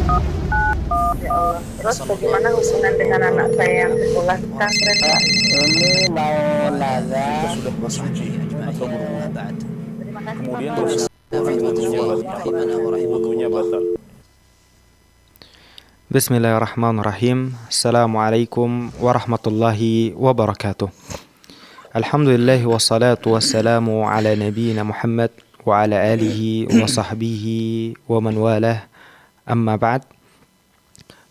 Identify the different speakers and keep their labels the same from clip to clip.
Speaker 1: Ya Allah. Terus bagaimana hubungan dengan anak saya yang sekolah di pesantren, Pak?
Speaker 2: Ini mau nanya.
Speaker 3: Kita sudah bersuci atau berwudu.
Speaker 1: Terima kasih,
Speaker 3: Kemudian
Speaker 1: Bapak.
Speaker 3: dosa wudunya batal.
Speaker 4: Bismillahirrahmanirrahim. Assalamualaikum warahmatullahi wabarakatuh. Alhamdulillahi wassalatu wassalamu ala nabiyyina Muhammad wa ala alihi wa sahbihi wa man walah. Amma ba'd.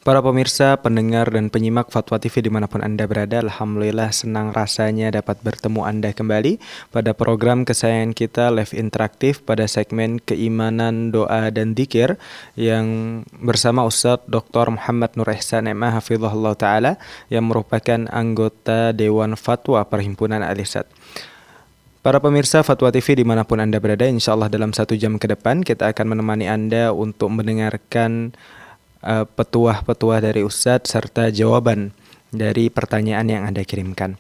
Speaker 4: Para pemirsa, pendengar dan penyimak Fatwa TV dimanapun Anda berada, alhamdulillah senang rasanya dapat bertemu Anda kembali pada program kesayangan kita Live Interaktif pada segmen Keimanan, Doa, dan Dzikir yang bersama Ustadz Dr. Muhammad Nur Ihsan MA Hafizahullah Ta'ala yang merupakan anggota Dewan Fatwa Perhimpunan Al-Irsyad. Para pemirsa Fatwa TV dimanapun Anda berada, insya Allah dalam 1 jam ke depan kita akan menemani Anda untuk mendengarkan petuah-petuah dari Ustadz serta jawaban dari pertanyaan yang Anda kirimkan.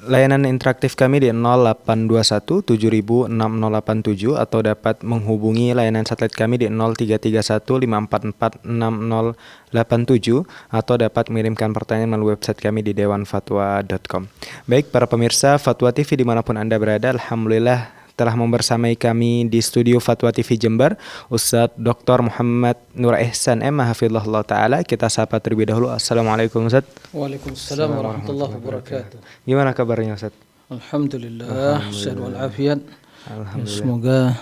Speaker 4: Layanan interaktif kami di 0821 706087 atau dapat menghubungi layanan satelit kami di 0331 544 6087 atau dapat mengirimkan pertanyaan melalui website kami di dewanfatwa.com. Baik para pemirsa Fatwa TV dimanapun Anda berada, alhamdulillah telah membersamai kami di studio Fatwa TV Jember Ustadz Dr. Muhammad Nur Ihsan MA Hafizahullah Ta'ala. Kita sapa terlebih dahulu. Assalamualaikum Ustadz.
Speaker 5: Waalaikumsalam warahmatullahi wabarakatuh.
Speaker 4: Gimana kabarnya Ustadz?
Speaker 5: Alhamdulillah, sehat walafiat. Semoga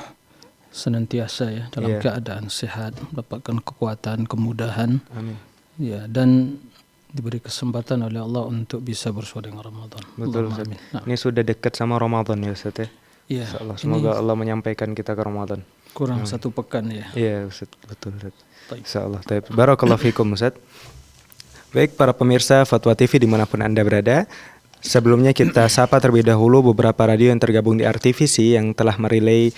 Speaker 5: senantiasa ya dalam keadaan sehat, mendapatkan kekuatan, kemudahan.
Speaker 4: Amin.
Speaker 5: Ya, dan diberi kesempatan oleh Allah untuk bisa bersuara dengan Ramadan.
Speaker 4: Betul Ustadz. Ini sudah dekat sama Ramadan ya Ustadz ya.
Speaker 5: Ya,
Speaker 4: semoga Allah menyampaikan kita ke Ramadan.
Speaker 5: Kurang 1 pekan ya.
Speaker 4: Iya Ustaz, betul Ustaz. Insyaallah. Barakallahu fikum Ustaz. Baik para pemirsa Fatwa TV dimanapun Anda berada, sebelumnya kita sapa terlebih dahulu beberapa radio yang tergabung di RTVC yang telah merelay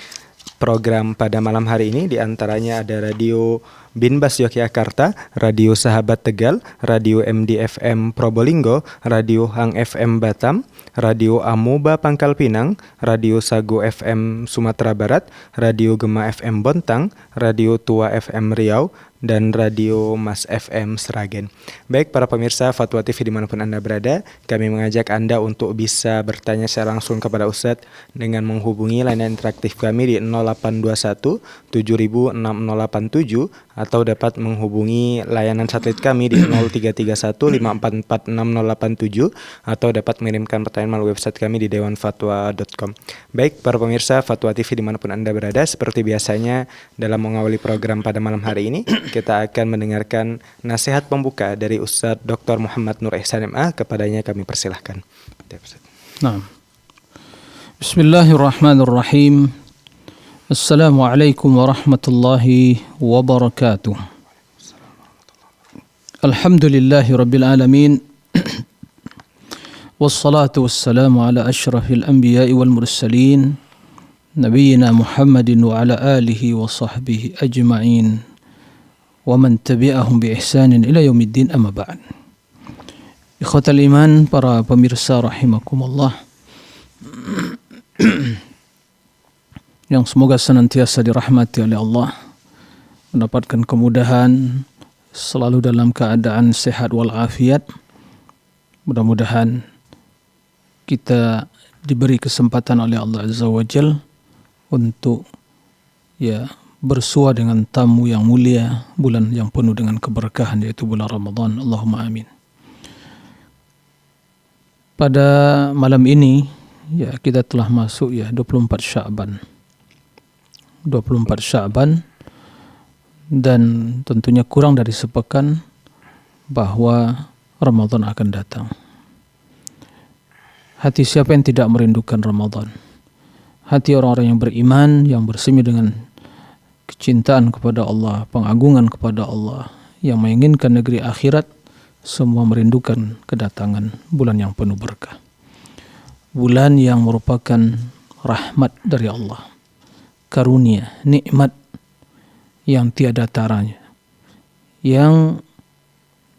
Speaker 4: program pada malam hari ini. Di antaranya ada Radio Binbas Yogyakarta, Radio Sahabat Tegal, Radio MDFM Probolinggo, Radio Hang FM Batam, Radio Amoba Pangkal Pinang, Radio Sago FM Sumatera Barat, Radio Gema FM Bontang, Radio Tua FM Riau, dan Radio Mas FM Sragen. Baik para pemirsa Fatwa TV dimanapun Anda berada, kami mengajak Anda untuk bisa bertanya secara langsung kepada Ustadz dengan menghubungi layanan interaktif kami di 0821 706087 atau dapat menghubungi layanan satelit kami di 0331 544 6087 atau dapat mengirimkan pertanyaan melalui website kami di dewanfatwa.com. Baik para pemirsa Fatwa TV dimanapun Anda berada, seperti biasanya dalam mengawali program pada malam hari ini kita akan mendengarkan nasihat pembuka dari Ustadz Dr. Muhammad Nur Ihsan MA. Kepadanya kami persilahkan.
Speaker 5: Nah, Bismillahirrahmanirrahim. Assalamualaikum warahmatullahi wabarakatuh. Alhamdulillahi rabbil alamin. Wassalatu wassalamu ala ashrafil anbiya'i wal mursalin Nabiyyina Muhammadin wa ala alihi wa sahbihi ajma'in wa man tabi'ahum bi ihsanin ila yaumiddin, amma ba'd. Ikhwatal iman, para pemirsa rahimakumullah, yang semoga senantiasa dirahmati oleh Allah, mendapatkan kemudahan, selalu dalam keadaan sehat walafiat. Mudah-mudahan kita diberi kesempatan oleh Allah Azza wa Jal untuk bersua dengan tamu yang mulia, bulan yang penuh dengan keberkahan, yaitu bulan Ramadan. Allahumma amin. Pada malam ini kita telah masuk 24 Sya'ban. 24 Sya'ban, dan tentunya kurang dari sepekan bahwa Ramadan akan datang. Hati siapa yang tidak merindukan Ramadan? Hati orang-orang yang beriman, yang bersemi dengan kecintaan kepada Allah, pengagungan kepada Allah, yang menginginkan negeri akhirat, semua merindukan kedatangan bulan yang penuh berkah. Bulan yang merupakan rahmat dari Allah, karunia, nikmat yang tiada taranya, yang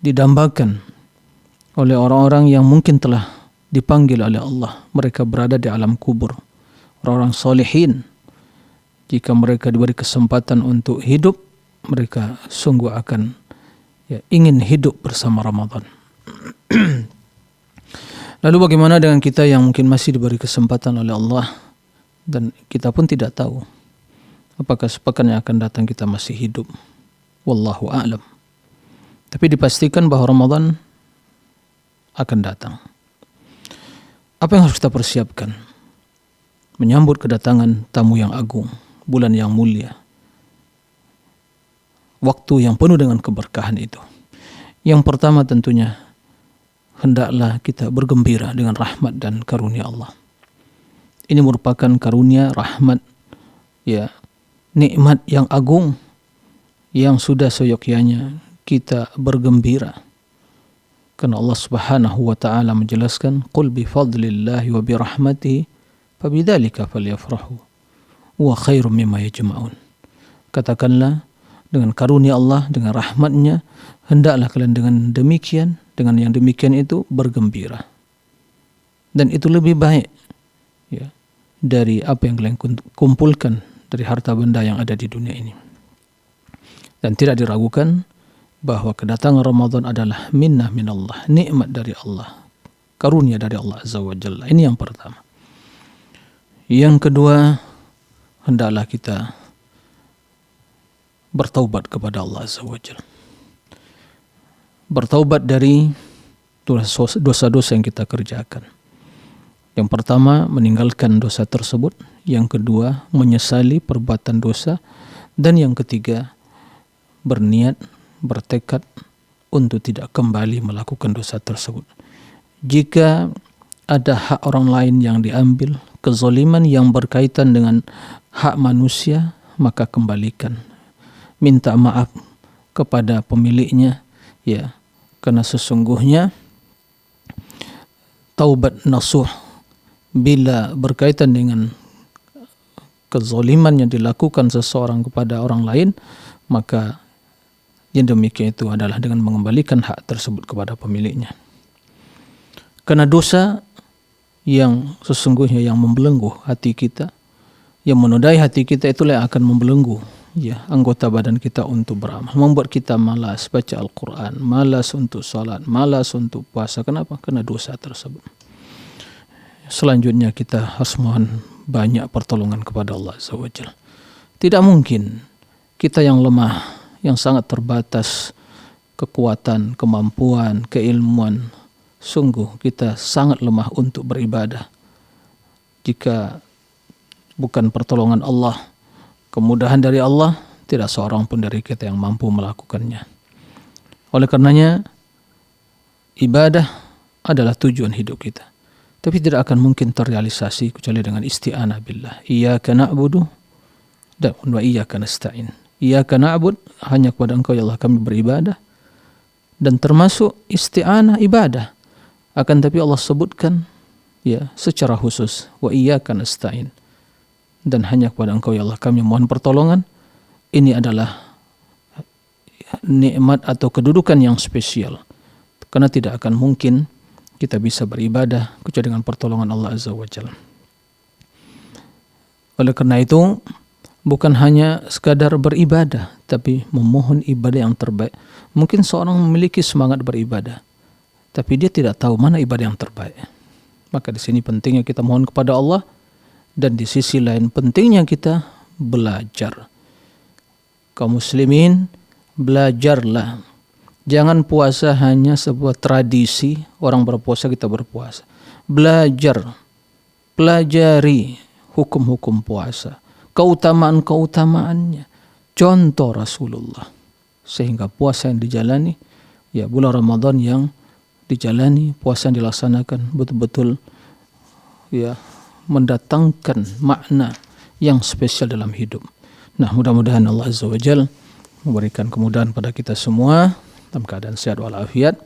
Speaker 5: didambakan oleh orang-orang yang mungkin telah dipanggil oleh Allah. Mereka berada di alam kubur, orang-orang solehin. Jika mereka diberi kesempatan untuk hidup mereka sungguh akan ingin hidup bersama Ramadan. Lalu bagaimana dengan kita yang mungkin masih diberi kesempatan oleh Allah dan kita pun tidak tahu apakah sepekan yang akan datang kita masih hidup. Wallahu a'lam. Tapi dipastikan bahwa Ramadan akan datang. Apa yang harus kita persiapkan? Menyambut kedatangan tamu yang agung, bulan yang mulia, waktu yang penuh dengan keberkahan itu. Yang pertama tentunya, hendaklah kita bergembira dengan rahmat dan karunia Allah. Ini merupakan karunia, rahmat, nikmat yang agung, yang sudah seyogyanya kita bergembira. Karena Allah Subhanahu wa taala menjelaskan, "Qul bi fadlillahi wa bi rahmatihi fabidzalika falyafrahu wa khairum mimma yajma'un." Katakanlah, dengan karunia Allah, dengan rahmatnya, hendaklah kalian dengan yang demikian itu bergembira. Dan itu lebih baik dari apa yang kalian kumpulkan dari harta benda yang ada di dunia ini. Dan tidak diragukan bahwa kedatangan Ramadan adalah minnah minallah, nikmat dari Allah, karunia dari Allah Azza wa Jalla. Ini yang pertama. Yang kedua, hendaklah kita bertaubat kepada Allah Azza wa Jalla. Bertaubat dari dosa-dosa yang kita kerjakan. Yang pertama, meninggalkan dosa tersebut. Yang kedua, menyesali perbuatan dosa. Dan yang ketiga, berniat, bertekad untuk tidak kembali melakukan dosa tersebut. Jika ada hak orang lain yang diambil, kezaliman yang berkaitan dengan hak manusia, maka kembalikan. Minta maaf kepada pemiliknya, karena sesungguhnya taubat nasuh bila berkaitan dengan kezaliman yang dilakukan seseorang kepada orang lain, maka yang demikian itu adalah dengan mengembalikan hak tersebut kepada pemiliknya. Karena dosa yang sesungguhnya yang membelenggu hati kita, yang menodai hati kita, itulah yang akan membelenggu anggota badan kita untuk beramal, membuat kita malas baca Al-Quran, malas untuk salat, malas untuk puasa. Kenapa? Karena dosa tersebut. Selanjutnya kita harus mohon banyak pertolongan kepada Allah Azza wa Jalla. Tidak mungkin kita yang lemah, yang sangat terbatas kekuatan, kemampuan, keilmuan, sungguh kita sangat lemah untuk beribadah. Jika bukan pertolongan Allah, kemudahan dari Allah, tidak seorang pun dari kita yang mampu melakukannya. Oleh karenanya, ibadah adalah tujuan hidup kita. Tapi tidak akan mungkin terrealisasi kecuali dengan isti'anah billah. Iyyaka na'budu wa iyyaka nasta'in. Iyyaka na'bud, hanya kepada Engkau ya Allah kami beribadah. Dan termasuk isti'anah ibadah. Akan tapi Allah sebutkan secara khusus, wa iyyaka nasta'in. Dan hanya kepada Engkau ya Allah kami mohon pertolongan. Ini adalah nikmat atau kedudukan yang spesial. Karena tidak akan mungkin kita bisa beribadah kecuali dengan pertolongan Allah Azza wa Jalla. Oleh karena itu, bukan hanya sekadar beribadah, tapi memohon ibadah yang terbaik. Mungkin seorang memiliki semangat beribadah, tapi dia tidak tahu mana ibadah yang terbaik. Maka di sini pentingnya kita mohon kepada Allah, dan di sisi lain pentingnya kita belajar. Kaum muslimin, belajarlah. Jangan puasa hanya sebuah tradisi, orang berpuasa kita berpuasa. Belajar, pelajari hukum-hukum puasa, keutamaan-keutamaannya, contoh Rasulullah, sehingga puasa yang dijalani, bulan Ramadan yang dijalani, puasa yang dilaksanakan betul-betul mendatangkan makna yang spesial dalam hidup. Nah, mudah-mudahan Allah Azza wa Jalla memberikan kemudahan pada kita semua dalam keadaan sehat walafiat.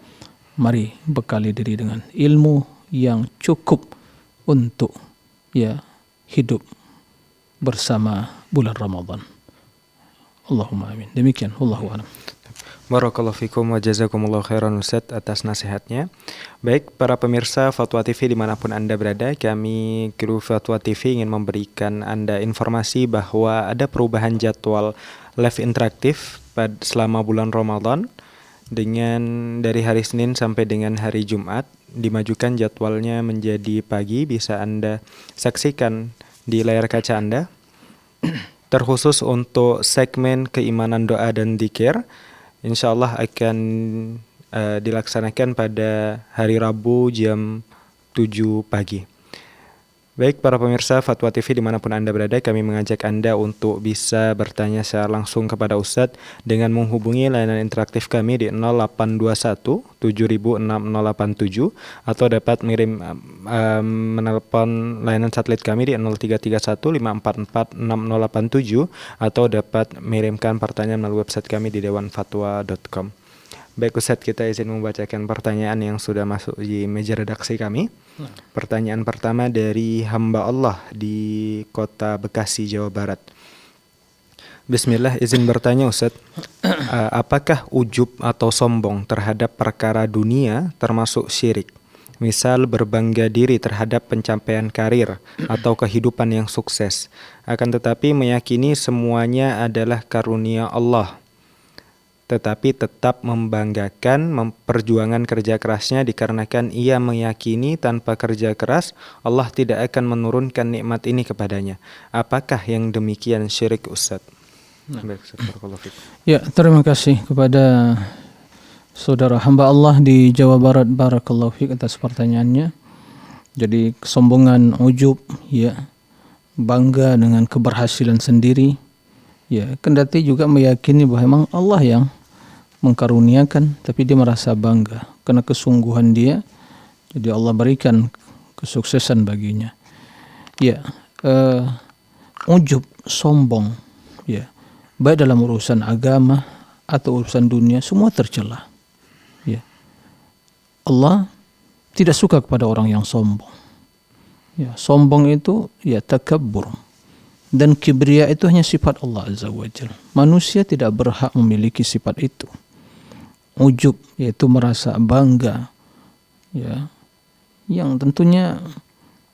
Speaker 5: Mari bekali diri dengan ilmu yang cukup untuk hidup bersama bulan Ramadan. Allahumma amin. Demikian, wallahu a'lam.
Speaker 4: Barakallahu fikum wa jazakumullahu khairan Ustaz atas nasihatnya. Baik para pemirsa Fatwa TV dimanapun Anda berada, kami kru Fatwa TV ingin memberikan Anda informasi bahwa ada perubahan jadwal live interaktif selama bulan Ramadan dengan dari hari Senin sampai dengan hari Jumat. Dimajukan jadwalnya menjadi pagi, bisa Anda saksikan di layar kaca Anda. Terkhusus untuk segmen keimanan, doa dan dzikir, insya Allah akan dilaksanakan pada hari Rabu jam 7 pagi. Baik para pemirsa Fatwa TV dimanapun Anda berada, kami mengajak Anda untuk bisa bertanya secara langsung kepada Ustadz dengan menghubungi layanan interaktif kami di 0821 706087 atau dapat menelpon layanan satelit kami di 0331 544 6087 atau dapat mengirimkan pertanyaan melalui website kami di dewanfatwa.com. Baik Ustadz, kita izin membacakan pertanyaan yang sudah masuk di meja redaksi kami. Pertanyaan pertama dari hamba Allah di kota Bekasi, Jawa Barat. Bismillah, izin bertanya Ustadz, apakah ujub atau sombong terhadap perkara dunia termasuk syirik? Misal berbangga diri terhadap pencapaian karir atau kehidupan yang sukses, akan tetapi meyakini semuanya adalah karunia Allah, tetapi tetap membanggakan perjuangan kerja kerasnya dikarenakan ia meyakini tanpa kerja keras Allah tidak akan menurunkan nikmat ini kepadanya. Apakah yang demikian syirik Ustadz? Baik,
Speaker 5: ya, terima kasih kepada saudara hamba Allah di Jawa Barat, barakallahu fiik atas pertanyaannya. Jadi kesombongan, ujub, ya, bangga dengan keberhasilan sendiri, ya, kendati juga meyakini bahwa memang Allah yang mengkaruniakan, tapi dia merasa bangga karena kesungguhan dia, jadi Allah berikan kesuksesan baginya. Ya, ujub, sombong, ya, baik dalam urusan agama atau urusan dunia, semua tercela. Ya, Allah tidak suka kepada orang yang sombong. Ya, sombong itu ya takabbur. Dan kibria itu hanya sifat Allah Azza wa Jalla. Manusia tidak berhak memiliki sifat itu. Ujub yaitu merasa bangga, ya, yang tentunya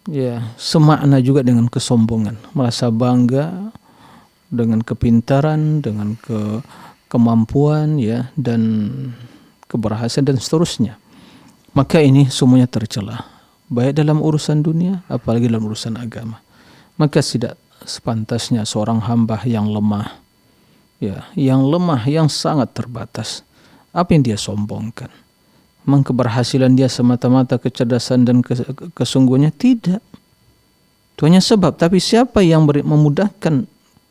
Speaker 5: ya semakna juga dengan kesombongan. Merasa bangga dengan kepintaran, dengan kemampuan, ya, dan keberhasilan dan seterusnya. Maka ini semuanya tercela, baik dalam urusan dunia apalagi dalam urusan agama. Maka tidak sepantasnya seorang hamba yang lemah, ya, yang sangat terbatas, apa yang dia sombongkan? Memang keberhasilan dia semata-mata kecerdasan dan kesungguhannya? Tidak. Itu hanya sebab, tapi siapa yang memudahkan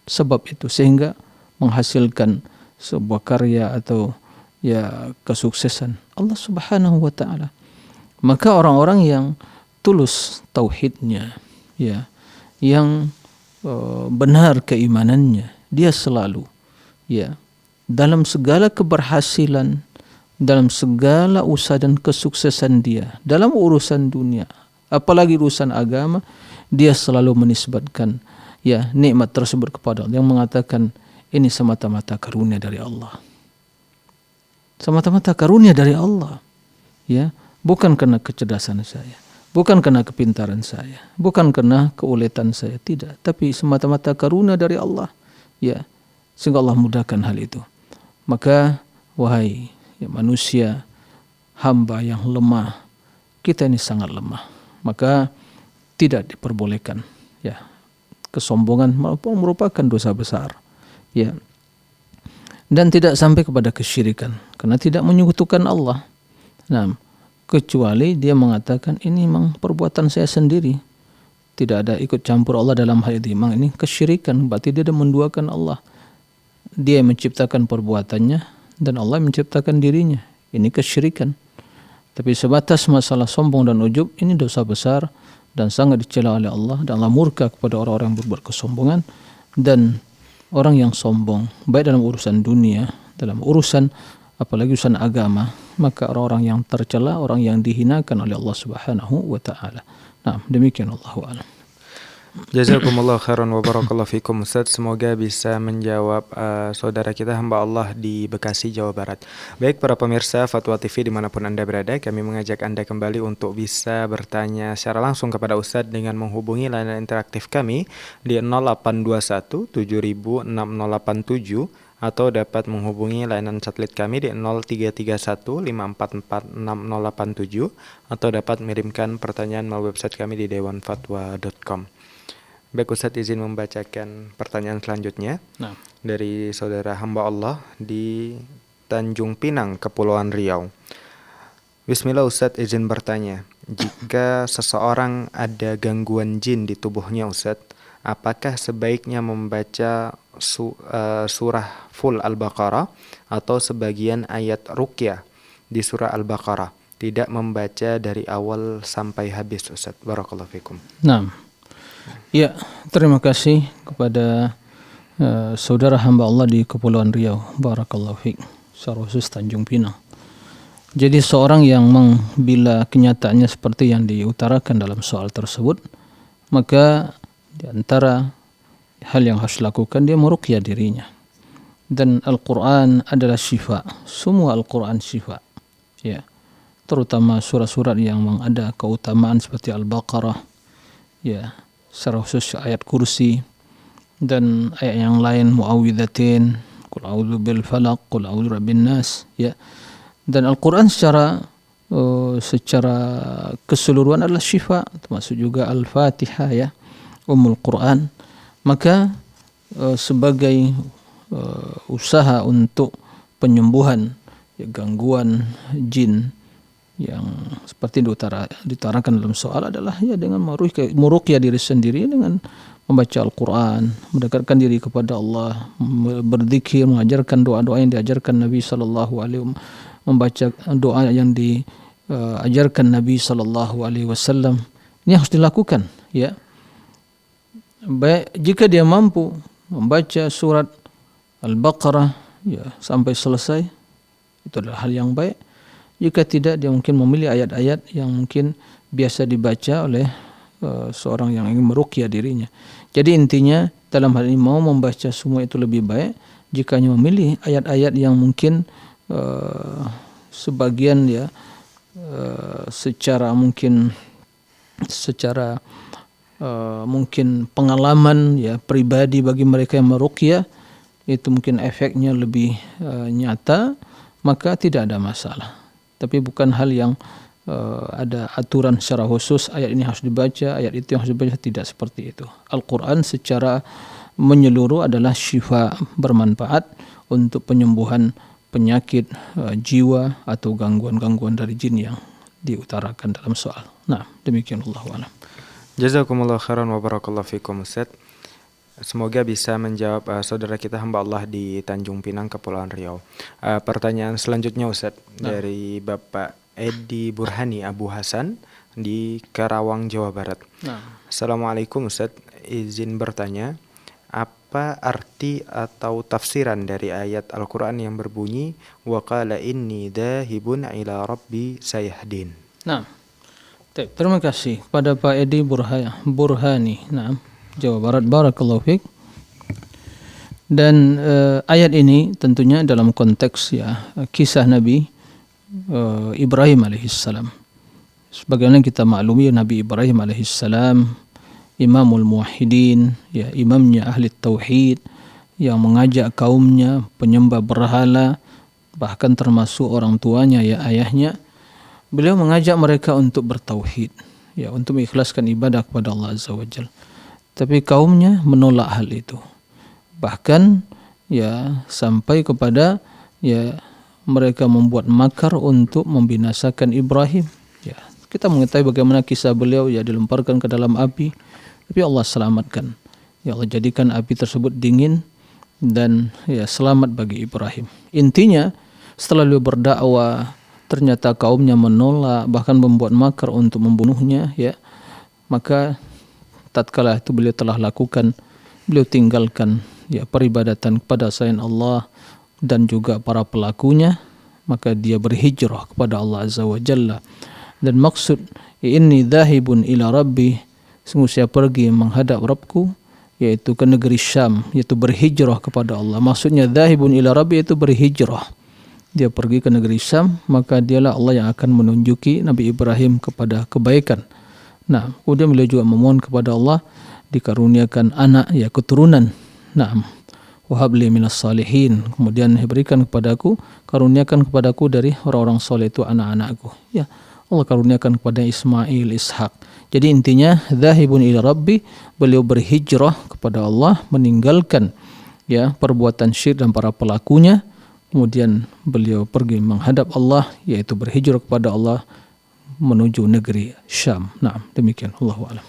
Speaker 5: sebab itu sehingga menghasilkan sebuah karya atau ya kesuksesan? Allah Subhanahu wa taala. Maka orang-orang yang tulus tauhidnya, ya, yang benar keimanannya, dia selalu, ya, dalam segala keberhasilan, dalam segala usaha dan kesuksesan dia, dalam urusan dunia, apalagi urusan agama, dia selalu menisbatkan ya nikmat tersebut kepada Allah, yang mengatakan ini semata-mata karunia dari Allah. Semata-mata karunia dari Allah. Ya, bukan karena kecerdasan saya, bukan karena kepintaran saya, bukan karena keuletan saya, tidak, tapi semata-mata karunia dari Allah. Ya, sehingga Allah mudahkan hal itu. Maka wahai ya manusia, hamba yang lemah, kita ini sangat lemah, maka tidak diperbolehkan, ya, kesombongan merupakan dosa besar, ya, dan tidak sampai kepada kesyirikan karena tidak menyekutukan Allah. Nah, kecuali dia mengatakan ini memang perbuatan saya sendiri, tidak ada ikut campur Allah dalam hal itu, memang ini kesyirikan, berarti dia menduakan Allah. Dia menciptakan perbuatannya dan Allah menciptakan dirinya. Ini kesyirikan. Tapi sebatas masalah sombong dan ujub, ini dosa besar dan sangat dicela oleh Allah, dan Allah murka kepada orang-orang yang berbuat kesombongan. Dan orang yang sombong baik dalam urusan dunia, dalam urusan apalagi urusan agama, maka orang-orang yang tercela, orang yang dihinakan oleh Allah Subhanahu wa taala. Nah, demikian, Allahu a'lam.
Speaker 4: Jazakumullah khairan wa barakallahu fikum Ustaz. Semoga bisa menjawab saudara kita hamba Allah di Bekasi, Jawa Barat. Baik para pemirsa Fatwa TV dimanapun Anda berada, kami mengajak Anda kembali untuk bisa bertanya secara langsung kepada Ustaz dengan menghubungi layanan interaktif kami di 0821 706087 atau dapat menghubungi layanan satelit kami di 0331544687 atau dapat mengirimkan pertanyaan melalui website kami di dewanfatwa.com. Baik Ustadz, izin membacakan pertanyaan selanjutnya dari saudara hamba Allah di Tanjung Pinang, Kepulauan Riau. Bismillah Ustadz, izin bertanya, jika seseorang ada gangguan jin di tubuhnya Ustadz, apakah sebaiknya membaca surah full Al-Baqarah atau sebagian ayat ruqyah di surah Al-Baqarah, tidak membaca dari awal sampai habis Ustaz? Barakallahu fikum.
Speaker 5: Nah, ya, terima kasih kepada saudara hamba Allah di Kepulauan Riau. Barakallahu fiik. Secara khusus Tanjung Pinang. Jadi seorang yang bila kenyataannya seperti yang diutarakan dalam soal tersebut, maka di antara hal yang harus dilakukan dia meruqyah dirinya. Dan Al-Quran adalah syifa. Semua Al-Quran syifa. Ya. Terutama surat-surat yang ada keutamaan seperti Al-Baqarah. Ya. Secara khusus ayat kursi dan ayat yang lain muawwidzatain, qul a'udzu bil falaq, qul a'udzu birabbin nas, ya. Dan Al-Quran secara keseluruhan adalah syifa, termasuk juga Al-Fatihah, ya, Ummul Quran. Maka sebagai usaha untuk penyembuhan gangguan jin yang seperti diutarakan dalam soal adalah ya dengan meruqyah diri sendiri dengan membaca Al-Quran, mendekatkan diri kepada Allah, berzikir, mengajarkan doa-doa yang diajarkan Nabi sallallahu alaihi wasallam, membaca doa yang diajarkan Nabi sallallahu alaihi wasallam. Ini harus dilakukan, ya. Baik, jika dia mampu membaca surat Al-Baqarah ya sampai selesai, itu adalah hal yang baik. Jika tidak, dia mungkin memilih ayat-ayat yang mungkin biasa dibaca oleh seorang yang ingin meruqyah dirinya. Jadi intinya dalam hal ini mau membaca semua itu lebih baik jika hanya memilih ayat-ayat yang mungkin sebagian ya secara mungkin pengalaman ya pribadi bagi mereka yang meruqyah itu mungkin efeknya lebih nyata, maka tidak ada masalah. Tapi bukan hal yang ada aturan secara khusus ayat ini harus dibaca, ayat itu yang harus dibaca, tidak seperti itu. Al-Quran secara menyeluruh adalah syifa, bermanfaat untuk penyembuhan penyakit jiwa atau gangguan-gangguan dari jin yang diutarakan dalam soal. Nah, demikian Allahu a'lam.
Speaker 4: Jazakumullah khairan wa barakallahu fikum Ustaz. Semoga bisa menjawab saudara kita hamba Allah di Tanjung Pinang, Kepulauan Riau. Pertanyaan selanjutnya Ustaz dari Bapak Edi Burhani Abu Hasan di Karawang, Jawa Barat. Assalamualaikum Ustaz, izin bertanya, apa arti atau tafsiran dari ayat Al-Quran yang berbunyi wa qala inni dhahibun ila rabbi sayahdin?
Speaker 5: Nah, terima kasih kepada Pak Edi Burhani, Jawa Barat. Barakallahu fiik. Dan ayat ini tentunya dalam konteks ya kisah Nabi Ibrahim alaihissalam. Sebagaimana kita maklumi, Nabi Ibrahim alaihissalam imamul muwahhidin, ya, imamnya ahli tauhid yang mengajak kaumnya penyembah berhala, bahkan termasuk orang tuanya ya ayahnya. Beliau mengajak mereka untuk bertauhid, ya, untuk mengikhlaskan ibadah kepada Allah Azza wa Jalla. Tapi kaumnya menolak hal itu. Bahkan ya sampai kepada ya mereka membuat makar untuk membinasakan Ibrahim. Ya, kita mengetahui bagaimana kisah beliau ya dilemparkan ke dalam api, tapi Allah selamatkan. Ya Allah jadikan api tersebut dingin dan ya selamat bagi Ibrahim. Intinya setelah beliau berdakwah ternyata kaumnya menolak, bahkan membuat makar untuk membunuhnya, ya. Maka tatkala itu beliau telah lakukan, beliau tinggalkan ya peribadatan kepada selain Allah dan juga para pelakunya, maka dia berhijrah kepada Allah Azza wa Jalla. Dan maksud inni dhahibun ila rabbi, sungguh saya pergi menghadap Rabbku, yaitu ke negeri Syam, yaitu berhijrah kepada Allah. Maksudnya dhahibun ila rabbi itu berhijrah. Dia pergi ke negeri Syam, maka dialah Allah yang akan menunjuki Nabi Ibrahim kepada kebaikan. Nah, kemudian beliau juga memohon kepada Allah dikaruniakan anak, ya keturunan. Nah, wa habli minas salihin, kemudian berikan kepadaku, karuniakan kepadaku dari orang-orang soleh itu anak-anakku. Ya, Allah karuniakan kepada Ismail, Ishak. Jadi intinya dzahibun ila rabbi, beliau berhijrah kepada Allah, meninggalkan ya perbuatan syirik dan para pelakunya. Kemudian beliau pergi menghadap Allah, yaitu berhijrah kepada Allah menuju negeri Syam. Nah, demikian. Allahu a'lam.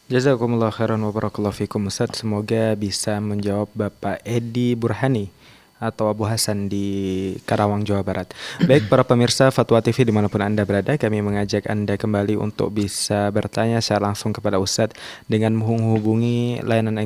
Speaker 4: Jazakumullah khairan wa barakallahu fikum Ustaz. Semoga bisa menjawab Bapak Edi Burhani atau Abu Hasan di Karawang, Jawa Barat. Baik para pemirsa Fatwa TV dimanapun Anda berada, kami mengajak Anda kembali untuk bisa bertanya secara langsung kepada Ustadz dengan menghubungi layanan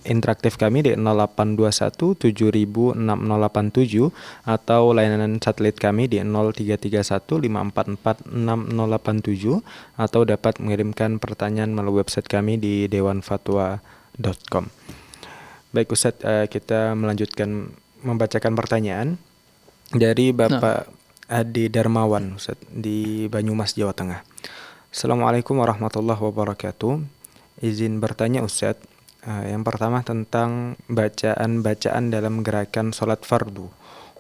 Speaker 4: interaktif kami di 0821 706087 atau layanan satelit kami di 0331 544 6087 atau dapat mengirimkan pertanyaan melalui website kami di dewanfatwa.com. Baik Ustadz, kita melanjutkan membacakan pertanyaan dari Bapak Adi Darmawan Ustaz, di Banyumas, Jawa Tengah. Assalamualaikum warahmatullahi wabarakatuh. Izin bertanya Ustaz, yang pertama tentang bacaan-bacaan dalam gerakan sholat fardu.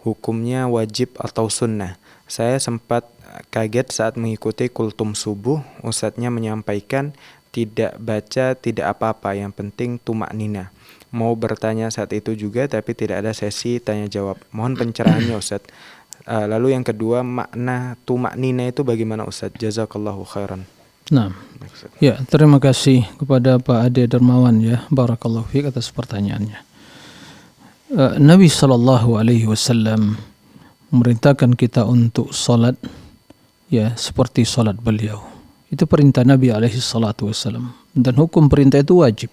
Speaker 4: Hukumnya wajib atau sunnah? Saya sempat kaget saat mengikuti kultum subuh, Ustadznya menyampaikan tidak baca tidak apa-apa, yang penting tumak nina. Mau bertanya saat itu juga tapi tidak ada sesi tanya jawab. Mohon pencerahannya Ustaz. Lalu yang kedua, makna tumak nina itu bagaimana Ustaz? Jazakallahu khairan.
Speaker 5: Nah, ya terima kasih kepada Pak Ade Darmawan ya, barakallahu fiik atas pertanyaannya. Nabi SAW memerintahkan kita untuk salat ya seperti salat beliau. Itu perintah Nabi SAW, dan hukum perintah itu wajib.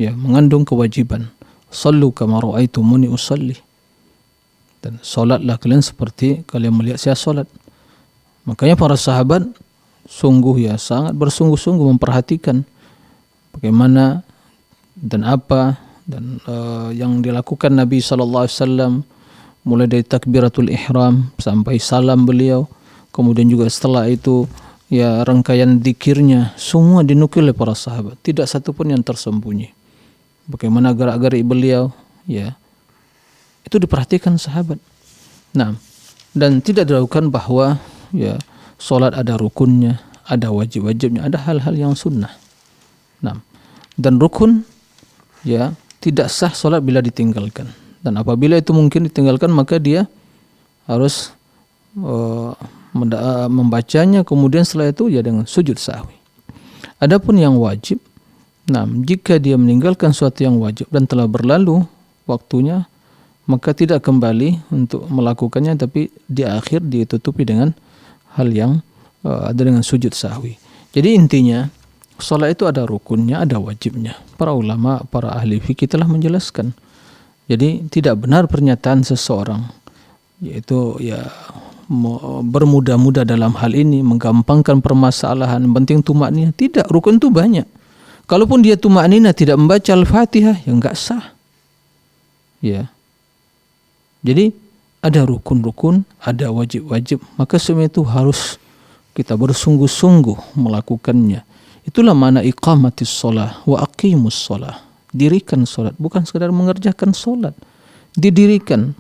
Speaker 5: Ya, mengandung kewajiban. Sallu kama ra'aitumuni usalli. Dan salatlah kalian seperti kalian melihat saya salat. Makanya para sahabat sungguh ya sangat bersungguh-sungguh memperhatikan bagaimana dan apa dan yang dilakukan Nabi sallallahu alaihi wasallam, mulai dari takbiratul ihram sampai salam beliau, kemudian juga setelah itu ya rangkaian zikirnya semua dinukil oleh para sahabat, tidak satu pun yang tersembunyi. Bagaimana gerak-gerik beliau ya itu diperhatikan sahabat. Nah, dan tidak diragukan bahwa ya salat ada rukunnya, ada wajib-wajibnya, ada hal-hal yang sunnah. Nah, dan rukun ya tidak sah salat bila ditinggalkan. Dan apabila itu mungkin ditinggalkan, maka dia harus membacanya, kemudian setelah itu ya dengan sujud sahwi. Adapun yang wajib, nah jika dia meninggalkan suatu yang wajib dan telah berlalu waktunya, maka tidak kembali untuk melakukannya, tapi di akhir ditutupi dengan hal yang ada dengan sujud sahwi. Jadi intinya salat itu ada rukunnya, ada wajibnya. Para ulama, para ahli fikih telah menjelaskan. Jadi tidak benar pernyataan seseorang yaitu ya bermudah-mudah dalam hal ini, menggampangkan permasalahan, penting tumakninah. Tidak, rukun itu banyak. Kalaupun dia tumakninah tidak membaca Al-Fatihah, ya enggak sah. Ya. Jadi ada rukun-rukun, ada wajib-wajib, maka semua itu harus kita bersungguh-sungguh melakukannya. Itulah makna iqamatis shalah wa aqimus shalah. Dirikan salat, bukan sekadar mengerjakan salat, didirikan.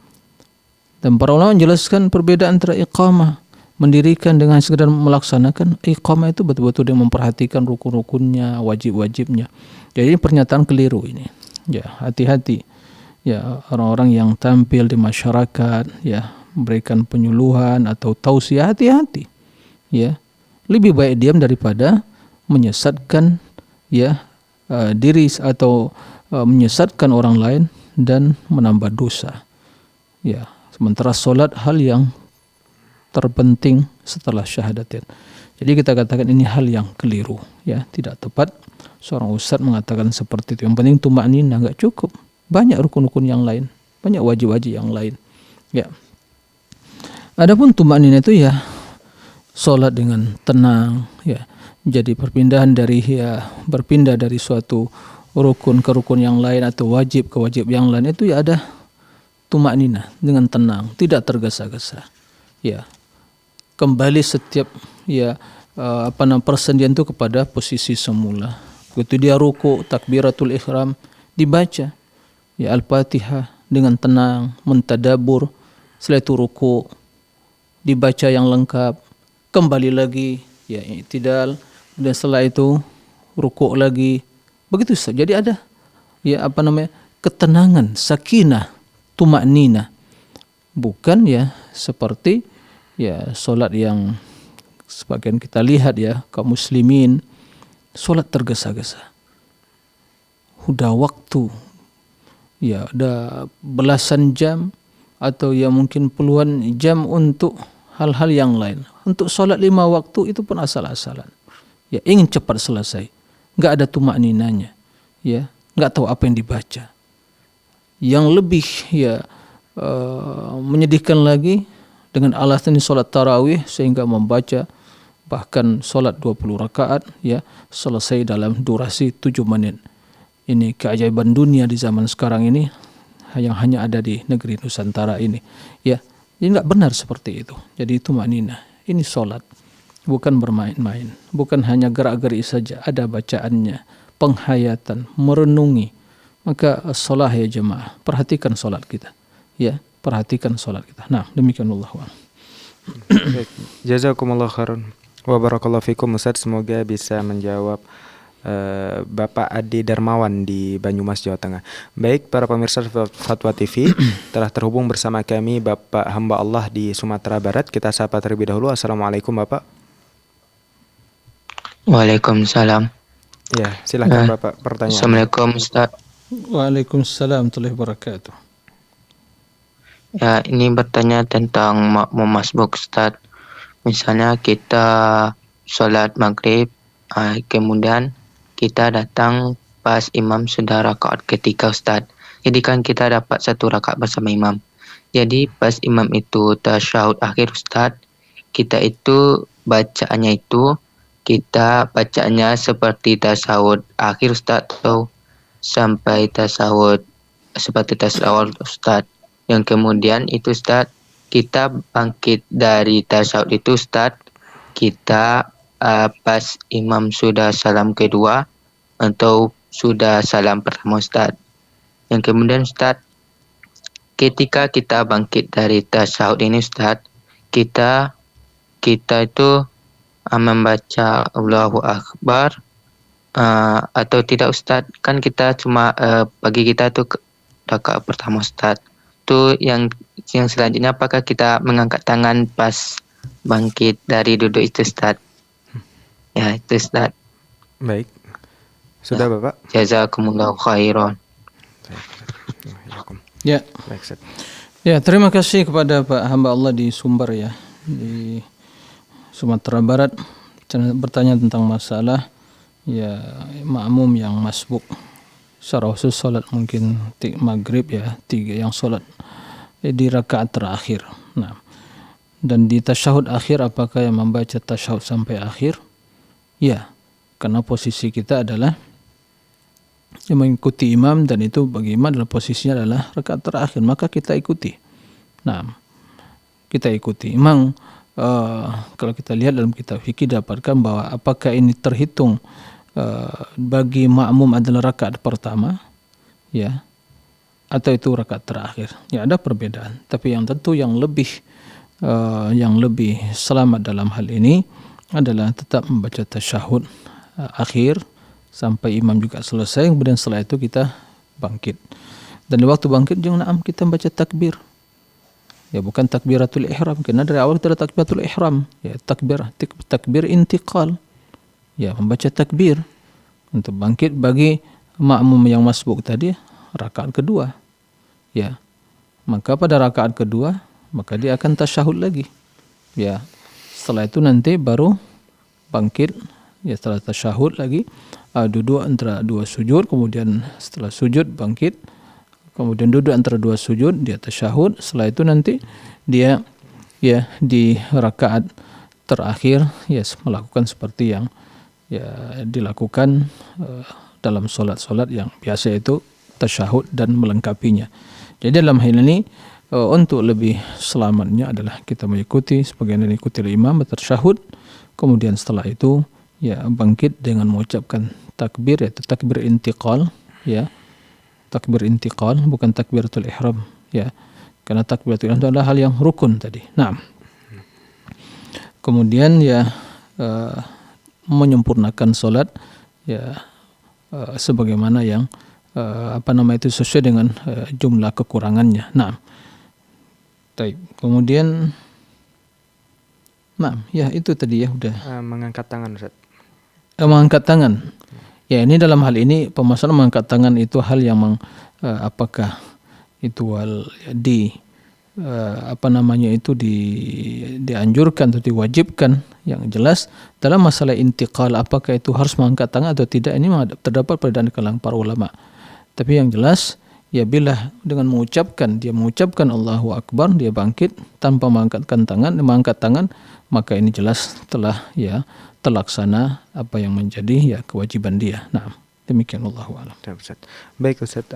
Speaker 5: Dan para ulama menjelaskan perbedaan antara iqamah, mendirikan, dengan sekadar melaksanakan. Iqamah itu betul-betul dia memperhatikan rukun-rukunnya, wajib-wajibnya. Jadi pernyataan keliru ini. Ya, hati-hati. Ya, orang-orang yang tampil di masyarakat, ya, memberikan penyuluhan atau tausiah, hati-hati. Ya, lebih baik diam daripada menyesatkan ya diri atau menyesatkan orang lain dan menambah dosa. Ya, sementara salat hal yang terpenting setelah syahadatain. Jadi kita katakan ini hal yang keliru, ya, tidak tepat seorang ustaz mengatakan seperti itu. Yang penting tumakninah, enggak cukup. Banyak rukun-rukun yang lain, banyak wajib-wajib yang lain. Ya. Adapun tumakninah itu ya salat dengan tenang, ya. Jadi perpindahan dari berpindah dari suatu rukun ke rukun yang lain atau wajib ke wajib yang lain, itu ya ada tumakninah dengan tenang, tidak tergesa-gesa. Ya. Kembali setiap persendian itu kepada posisi semula. Begitu dia ruku, takbiratul ihram dibaca. ya Al-Fatihah dengan tenang, mentadabur, setelah itu ruku, dibaca yang lengkap, kembali lagi ya i'tidal, dan setelah itu ruku lagi. Begitu Ustaz. Jadi ada ya ketenangan, sakinah, tumakninah. Bukan ya seperti ya solat yang sebagian kita lihat ya kaum muslimin solat tergesa-gesa. Udah waktu ya ada belasan jam atau ya mungkin puluhan jam untuk hal-hal yang lain. Untuk solat 5 waktu itu pun asal-asalan. Ya ingin cepat selesai. Enggak ada tumakninanya. Ya, enggak tahu apa yang dibaca. Yang lebih ya menyedihkan lagi dengan alasan solat tarawih sehingga membaca bahkan solat 20 rakaat ya selesai dalam durasi 7 menit. Ini keajaiban dunia di zaman sekarang ini yang hanya ada di negeri Nusantara ini. Ya, ini enggak benar seperti itu. Jadi itu maknina. Ini solat, bukan bermain-main, bukan hanya gerak-gerik saja, ada bacaannya, penghayatan, merenungi. Maka solat ya jemaah, perhatikan solat kita. Ya, perhatikan solat kita. Nah, demikian Allah.
Speaker 4: Baik. Jazakumullah khairan wa barakallahu fikum Ustaz, semoga bisa menjawab Bapak Adi Darmawan di Banyumas, Jawa Tengah. Baik, para pemirsa Fatwa TV, telah terhubung bersama kami Bapak hamba Allah di Sumatera Barat. Kita sapa terlebih dahulu. Assalamualaikum Bapak.
Speaker 6: Waalaikumsalam.
Speaker 4: Ya, silakan Bapak pertanyaan.
Speaker 6: Assalamualaikum Ustaz.
Speaker 5: Waalaikumsalam warahmatullahi wabarakatuh.
Speaker 6: Ya, ini bertanya tentang makmum masbuk Ustaz. Misalnya kita sholat maghrib, kemudian kita datang pas imam sudah rakaat ketiga Ustaz. Jadi kan kita dapat 1 rakaat bersama imam. Jadi pas imam itu tasyahud akhir Ustaz, kita itu bacaannya seperti tasyahud akhir Ustaz atau sampai tasyahud seperti tasyahud Ustaz. Yang kemudian itu Ustaz, kita bangkit dari tasyahud itu Ustaz, kita pas imam sudah salam kedua atau sudah salam pertama Ustaz. Yang kemudian Ustaz, ketika kita bangkit dari tasyahud ini Ustaz, kita itu membaca Allahu Akbar atau tidak Ustaz? Kan kita cuma bagi kita itu rakaat pertama Ustaz. Itu yang selanjutnya, apakah kita mengangkat tangan pas bangkit dari duduk itu Ustaz? Ya, itu Ustaz.
Speaker 4: Baik. Sudah ya, Bapak?
Speaker 6: Jazakumullahu khairan.
Speaker 5: Ya.
Speaker 4: Baik, Ustaz.
Speaker 5: Ya, terima kasih kepada Pak hamba Allah di Sumber ya, di Sumatera Barat, bertanya tentang masalah ya makmum yang masbuk. Secara khusus salat mungkin maghrib ya, 3 yang salat di rakaat terakhir. Nah, dan di tasyahud akhir apakah yang membaca tasyahud sampai akhir? Ya, karena posisi kita adalah yang mengikuti imam, dan itu bagi imam adalah posisinya adalah rakaat terakhir, maka kita ikuti. Nah, kita ikuti. Memang kalau kita lihat dalam kitab fikih dapatkan bahwa apakah ini terhitung bagi makmum adalah rakaat pertama ya atau itu rakaat terakhir. Ya, ada perbedaan, tapi yang tentu yang lebih selamat dalam hal ini adalah tetap membaca tasyahud akhir sampai imam juga selesai, kemudian setelah itu kita bangkit. Dan di waktu bangkit jangan kita membaca takbir. Ya, bukan takbiratul ihram, karena dari awal kita ada takbiratul ihram. Ya, takbir intiqal. Ya, membaca takbir untuk bangkit bagi makmum yang masbuk tadi rakaat kedua. Ya. Maka pada rakaat kedua maka dia akan tasyahud lagi. Ya. Setelah itu nanti baru bangkit, ya setelah tasyahud lagi duduk antara 2 sujud, kemudian setelah sujud bangkit, kemudian duduk antara 2 sujud, dia tasyahud. Setelah itu nanti dia ya di rakaat terakhir ya melakukan seperti yang ya dilakukan dalam solat-solat yang biasa, itu tasyahud dan melengkapinya. Jadi dalam hal ini untuk lebih selamatnya adalah kita mengikuti sebagaimana diikuti oleh imam tasyahud, kemudian setelah itu ya bangkit dengan mengucapkan takbir, yaitu takbir intiqal ya, takbir intiqal, bukan takbiratul ihram, ya. Karena takbiratul ihram itu adalah hal yang rukun tadi. Nah, kemudian ya menyempurnakan solat ya sebagaimana yang itu sesuai dengan jumlah kekurangannya. Nah, kemudian ya itu tadi ya udah.
Speaker 4: Mengangkat tangan, Ustaz.
Speaker 5: Mengangkat tangan. Ya, ini dalam hal ini pemasaran mengangkat tangan itu hal yang apakah itu hal dianjurkan atau diwajibkan. Yang jelas dalam masalah intiqal apakah itu harus mengangkat tangan atau tidak, ini terdapat perbedaan di kalangan para ulama. Tapi yang jelas ya bila dengan dia mengucapkan Allahu Akbar, dia bangkit tanpa mengangkat tangan, maka ini jelas telah ya terlaksana apa yang menjadi ya kewajiban dia. Nah, demikian Allahu a'lam.
Speaker 4: Baik Ustaz,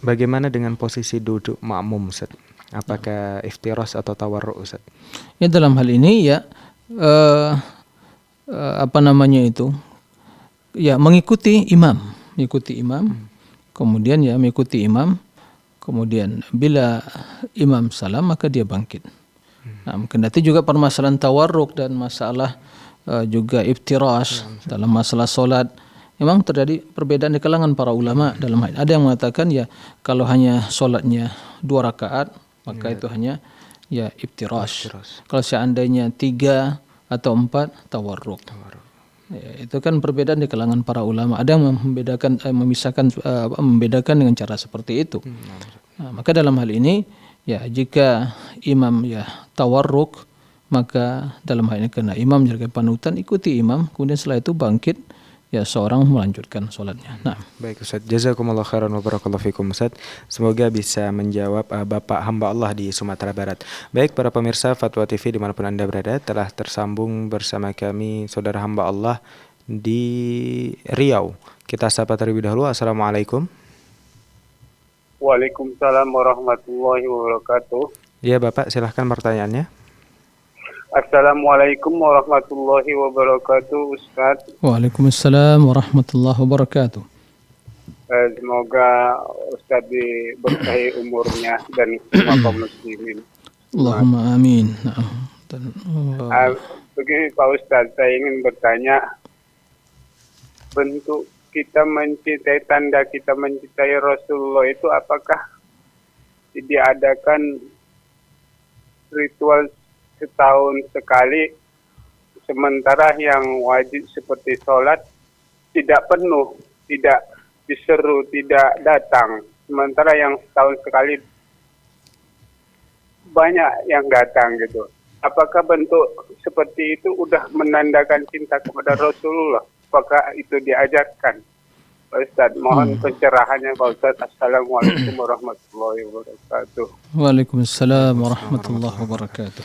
Speaker 4: bagaimana dengan posisi duduk makmum Ustaz? Apakah iftirash atau tawarruk Ustaz?
Speaker 5: Ya dalam hal ini ya ya mengikuti imam. Kemudian ya mengikuti imam, kemudian bila imam salam maka dia bangkit. Nah, kendati juga permasalahan tawarruk dan masalah juga iftirash dalam masalah solat, memang terjadi perbedaan di kalangan para ulama dalam hal ini. Ada yang mengatakan ya kalau hanya solatnya 2 rakaat maka itu hanya ya iftirash. Kalau seandainya 3 atau 4 tawarruk. Ya, itu kan perbedaan di kalangan para ulama. Ada yang membedakan dengan cara seperti itu. Nah, maka dalam hal ini ya jika imam ya tawarruk, maka dalam hal ini karena imam menjadi panutan, ikuti imam, kemudian setelah itu bangkit ya seorang melanjutkan sholatnya. Nah,
Speaker 4: baik Ustaz, jazakumullah khairan wa barakallahu fikum Ustaz. Semoga bisa menjawab Bapak hamba Allah di Sumatera Barat. Baik para pemirsa Fatwa TV dimanapun Anda berada, telah tersambung bersama kami saudara hamba Allah di Riau. Kita sapa terlebih dahulu. Assalamualaikum.
Speaker 7: Waalaikumsalam warahmatullahi wabarakatuh.
Speaker 4: Ya Bapak, silahkan pertanyaannya.
Speaker 7: Assalamualaikum warahmatullahi wabarakatuh, Ustaz.
Speaker 5: Waalaikumsalam warahmatullahi wabarakatuh.
Speaker 7: Semoga Ustaz diberkahi umurnya dan semua kaum muslimin.
Speaker 5: Allahumma amin.
Speaker 7: Begini Pak Ustaz, saya ingin bertanya, bentuk kita mencintai, tanda kita mencintai Rasulullah itu apakah diadakan ritual setahun sekali, sementara yang wajib seperti sholat tidak penuh, tidak diseru, tidak datang, sementara yang setahun sekali banyak yang datang gitu. Apakah bentuk seperti itu udah menandakan cinta kepada Rasulullah? Apakah itu diajarkan? Pak Ustaz, mohon pencerahannya Pak Ustaz. Assalamualaikum warahmatullahi wabarakatuh.
Speaker 5: Waalaikumsalam warahmatullahi wabarakatuh.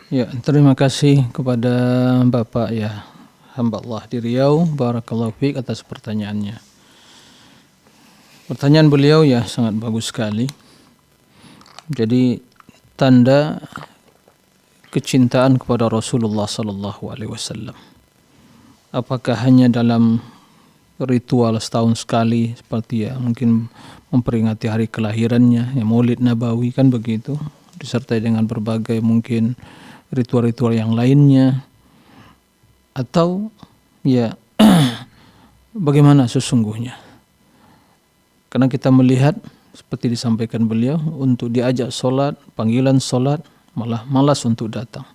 Speaker 5: Ya, terima kasih kepada Bapak ya hamba Allah di Riau. Barakallahu fiik atas pertanyaannya. Pertanyaan beliau ya sangat bagus sekali. Jadi tanda kecintaan kepada Rasulullah sallallahu alaihi wasallam. Apakah hanya dalam ritual setahun sekali seperti ya mungkin memperingati hari kelahirannya ya Maulid Nabawi kan begitu, disertai dengan berbagai mungkin ritual-ritual yang lainnya, atau ya bagaimana sesungguhnya? Karena kita melihat seperti disampaikan beliau, untuk diajak sholat, panggilan sholat malah malas untuk datang.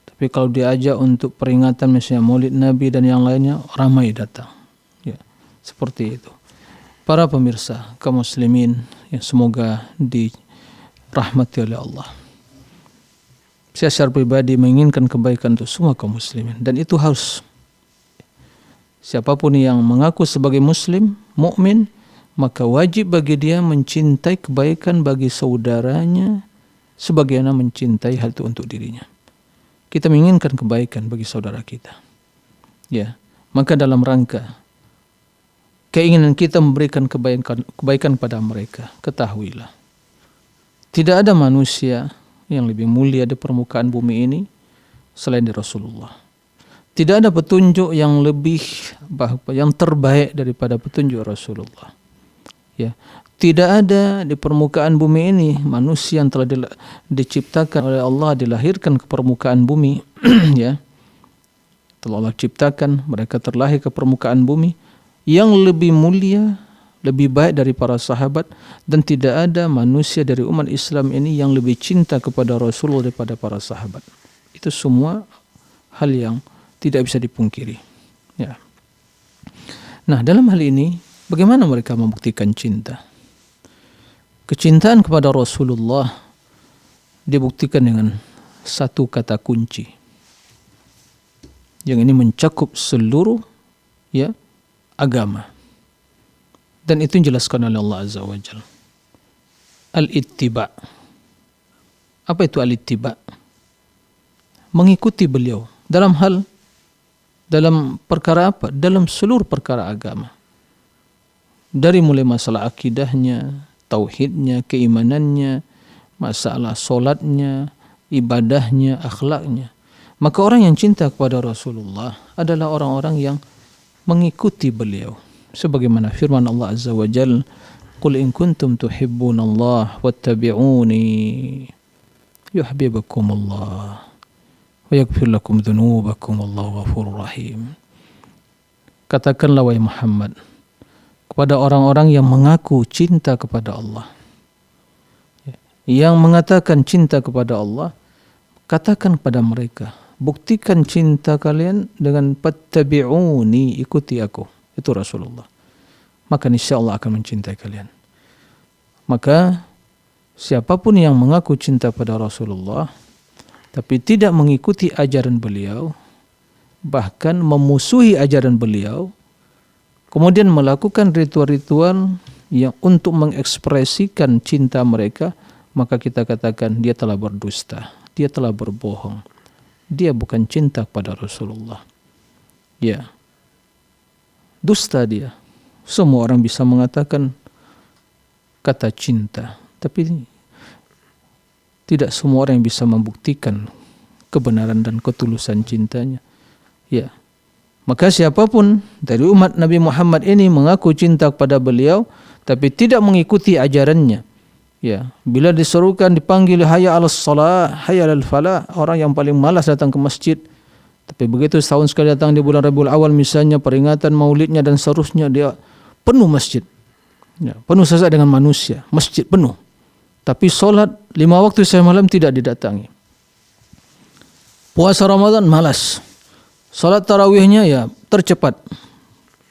Speaker 5: Tapi kalau diajak untuk peringatan misalnya Maulid Nabi dan yang lainnya, ramai datang. Seperti itu. Para pemirsa kaum muslimin yang semoga dirahmati oleh Allah. Saya secara pribadi menginginkan kebaikan untuk semua kaum muslimin, dan itu harus. Siapapun yang mengaku sebagai muslim, mukmin, maka wajib bagi dia mencintai kebaikan bagi saudaranya sebagaimana mencintai hal itu untuk dirinya. Kita menginginkan kebaikan bagi saudara kita. Ya, maka dalam rangka keinginan kita memberikan kebaikan kepada mereka, ketahuilah, tidak ada manusia yang lebih mulia di permukaan bumi ini selain di Rasulullah. Tidak ada petunjuk yang lebih yang terbaik daripada petunjuk Rasulullah. Ya, tidak ada di permukaan bumi ini manusia yang telah diciptakan oleh Allah, dilahirkan ke permukaan bumi ya. Telah Allah ciptakan, mereka terlahir ke permukaan bumi yang lebih mulia, lebih baik dari para sahabat, dan tidak ada manusia dari umat Islam ini yang lebih cinta kepada Rasulullah daripada para sahabat. Itu semua hal yang tidak bisa dipungkiri. Ya. Nah, dalam hal ini bagaimana mereka membuktikan cinta? Kecintaan kepada Rasulullah dibuktikan dengan satu kata kunci. Yang ini mencakup seluruh ya agama. Dan itu dijelaskan oleh Allah Azza wa Jalla. Al-ittiba. Apa itu al-ittiba? Mengikuti beliau dalam perkara apa? Dalam seluruh perkara agama. Dari mulai masalah akidahnya, tauhidnya, keimanannya, masalah solatnya, ibadahnya, akhlaknya. Maka orang yang cinta kepada Rasulullah adalah orang-orang yang mengikuti beliau. Sebagaimana firman Allah Azza wa Jalla, "Qul in kuntum tuhibbunallah wattabi'uni yuhibbukumullah wa yaghfir lakum dzunubakum wallahu ghafurur rahim." Katakanlah wahai Muhammad kepada orang-orang yang mengaku cinta kepada Allah, yang mengatakan cinta kepada Allah, katakan kepada mereka, buktikan cinta kalian dengan fattabi'uni, ikuti aku, itu Rasulullah. Maka insya Allah akan mencintai kalian. Maka siapapun yang mengaku cinta pada Rasulullah tapi tidak mengikuti ajaran beliau, bahkan memusuhi ajaran beliau, kemudian melakukan ritual-ritual yang untuk mengekspresikan cinta mereka, maka kita katakan dia telah berdusta, dia telah berbohong. Dia bukan cinta kepada Rasulullah. Ya. Dusta dia. Semua orang bisa mengatakan kata cinta, tapi tidak semua orang yang bisa membuktikan kebenaran dan ketulusan cintanya. Ya. Maka siapapun dari umat Nabi Muhammad ini mengaku cinta kepada beliau tapi tidak mengikuti ajarannya, ya, bila diserukan, dipanggil hayya 'alas shalah, hayya 'alal falah, orang yang paling malas datang ke masjid. Tapi begitu setahun sekali datang di bulan Rabiul Awal misalnya, peringatan maulidnya dan seterusnya, dia penuh masjid. Ya, penuh sesak dengan manusia, masjid penuh. Tapi solat 5 waktu sehari malam tidak didatangi. Puasa Ramadan malas. Solat tarawihnya ya tercepat.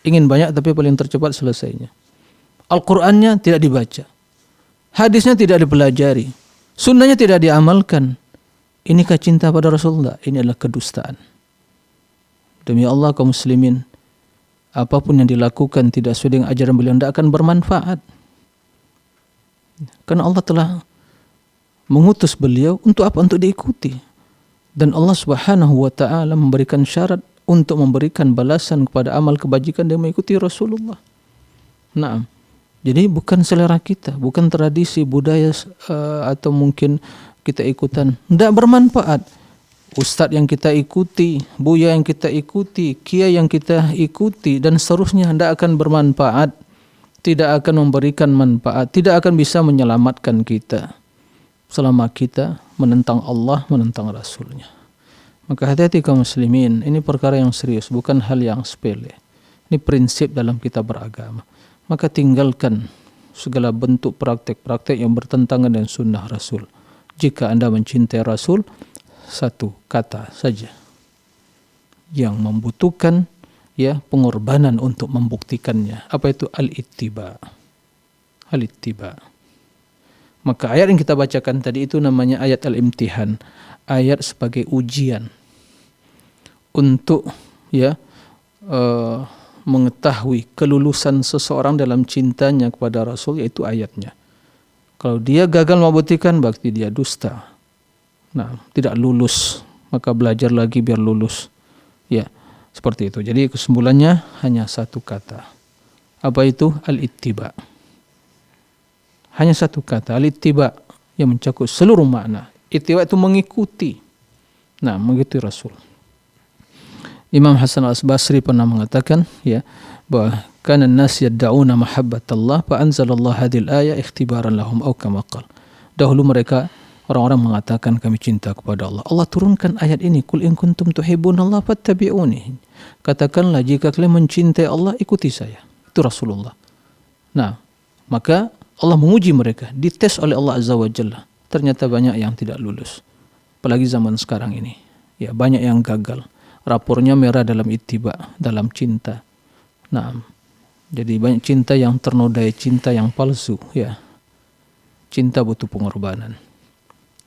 Speaker 5: Ingin banyak tapi paling tercepat selesainya. Al-Qur'annya tidak dibaca. Hadisnya tidak dipelajari, sunnahnya tidak diamalkan. Inikah cinta pada Rasulullah? Ini adalah kedustaan. Demi Allah kaum muslimin, apapun yang dilakukan tidak sesuai dengan ajaran beliau tidak akan bermanfaat. Karena Allah telah mengutus beliau untuk apa? Untuk diikuti. Dan Allah Subhanahu wa taala memberikan syarat untuk memberikan balasan kepada amal kebajikan dan mengikuti Rasulullah. Naam. Jadi bukan selera kita, bukan tradisi budaya atau mungkin kita ikutan, tidak bermanfaat. Ustadz yang kita ikuti, buya yang kita ikuti, kiai yang kita ikuti dan seterusnya tidak akan bermanfaat, tidak akan memberikan manfaat, tidak akan bisa menyelamatkan kita selama kita menentang Allah, menentang Rasulnya. Maka hati-hati kaum muslimin, ini perkara yang serius, bukan hal yang sepele. Ini prinsip dalam kita beragama. Maka tinggalkan segala bentuk praktek-praktek yang bertentangan dengan sunnah Rasul. Jika Anda mencintai Rasul, satu kata saja yang membutuhkan ya pengorbanan untuk membuktikannya. Apa itu? Al-ittiba. Al-ittiba. Maka ayat yang kita bacakan tadi itu namanya ayat al-imtihan, ayat sebagai ujian untuk ya mengetahui kelulusan seseorang dalam cintanya kepada Rasul, yaitu ayatnya. Kalau dia gagal membuktikan, berarti dia dusta. Nah, tidak lulus, maka belajar lagi biar lulus. Ya, seperti itu. Jadi kesimpulannya hanya satu kata. Apa itu? Al-ittiba. Hanya satu kata, al-ittiba, yang mencakup seluruh makna. Ittiba itu mengikuti. Nah, mengikuti Rasul. Imam Hasan al-Basri pernah mengatakan ya bahwa kana an-nas yad'una mahabbatallah fa anzalallah hadhil ayah ikhtibaran lahum aw kama qala. Dahulu mereka orang-orang mengatakan kami cinta kepada Allah. Allah turunkan ayat ini, qul in kuntum tuhibbunallah fattabi'uni. Katakanlah jika kalian mencintai Allah, ikuti saya. Itu Rasulullah. Nah, maka Allah menguji mereka, dites oleh Allah Azza wa Jalla. Ternyata banyak yang tidak lulus. Apalagi zaman sekarang ini. Ya, banyak yang gagal. Rapornya merah dalam ittiba, dalam cinta. Nah, jadi banyak cinta yang ternodai, cinta yang palsu, ya. Cinta butuh pengorbanan.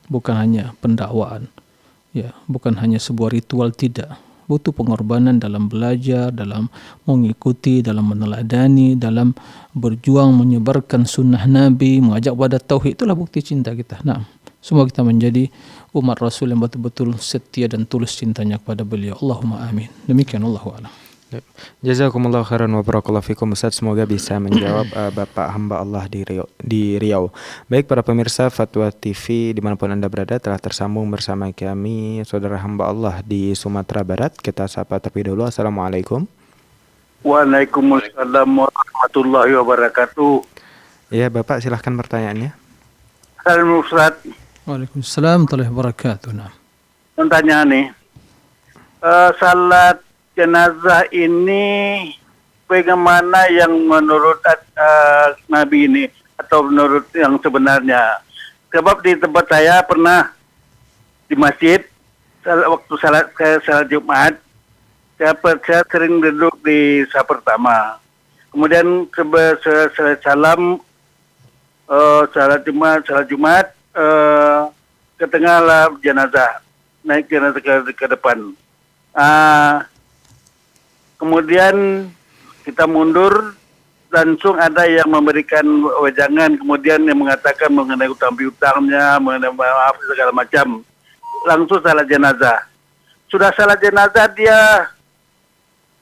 Speaker 5: Bukan hanya pendakwaan. Ya, bukan hanya sebuah ritual, tidak. Butuh pengorbanan dalam belajar, dalam mengikuti, dalam meneladani, dalam berjuang menyebarkan sunnah Nabi, mengajak pada tauhid. Itulah bukti cinta kita. Nah, semua kita menjadi umat Rasul yang betul-betul setia dan tulus cintanya kepada beliau. Allahumma amin. Demikian, Allahu a'lam.
Speaker 4: Jazakumullah khairan wa barakallahu fikum Ustaz, semoga bisa menjawab Bapak hamba Allah di Riau. Baik para pemirsa Fatwa TV dimanapun Anda berada, telah tersambung bersama kami saudara hamba Allah di Sumatera Barat. Kita sapa terlebih dahulu. Assalamualaikum.
Speaker 7: Waalaikumsalam warahmatullahi wabarakatuh.
Speaker 4: Ya Bapak, silahkan pertanyaannya.
Speaker 7: Salam Ustaz.
Speaker 5: Waalaikumsalam warahmatullahi wabarakatuh. Nah,
Speaker 7: Pertanyaan nih, salat jenazah ini bagaimana yang menurut Nabi ini atau menurut yang sebenarnya? Sebab di tempat saya pernah di masjid waktu salat Jumat, saya sering duduk di saf pertama. Kemudian salam salat Jumat ke tengahlah jenazah, naik jenazah ke depan. Kemudian kita mundur, langsung ada yang memberikan wejangan, kemudian yang mengatakan mengenai utang piutangnya, mengenai maaf segala macam. Langsung salat jenazah. Sudah salat jenazah dia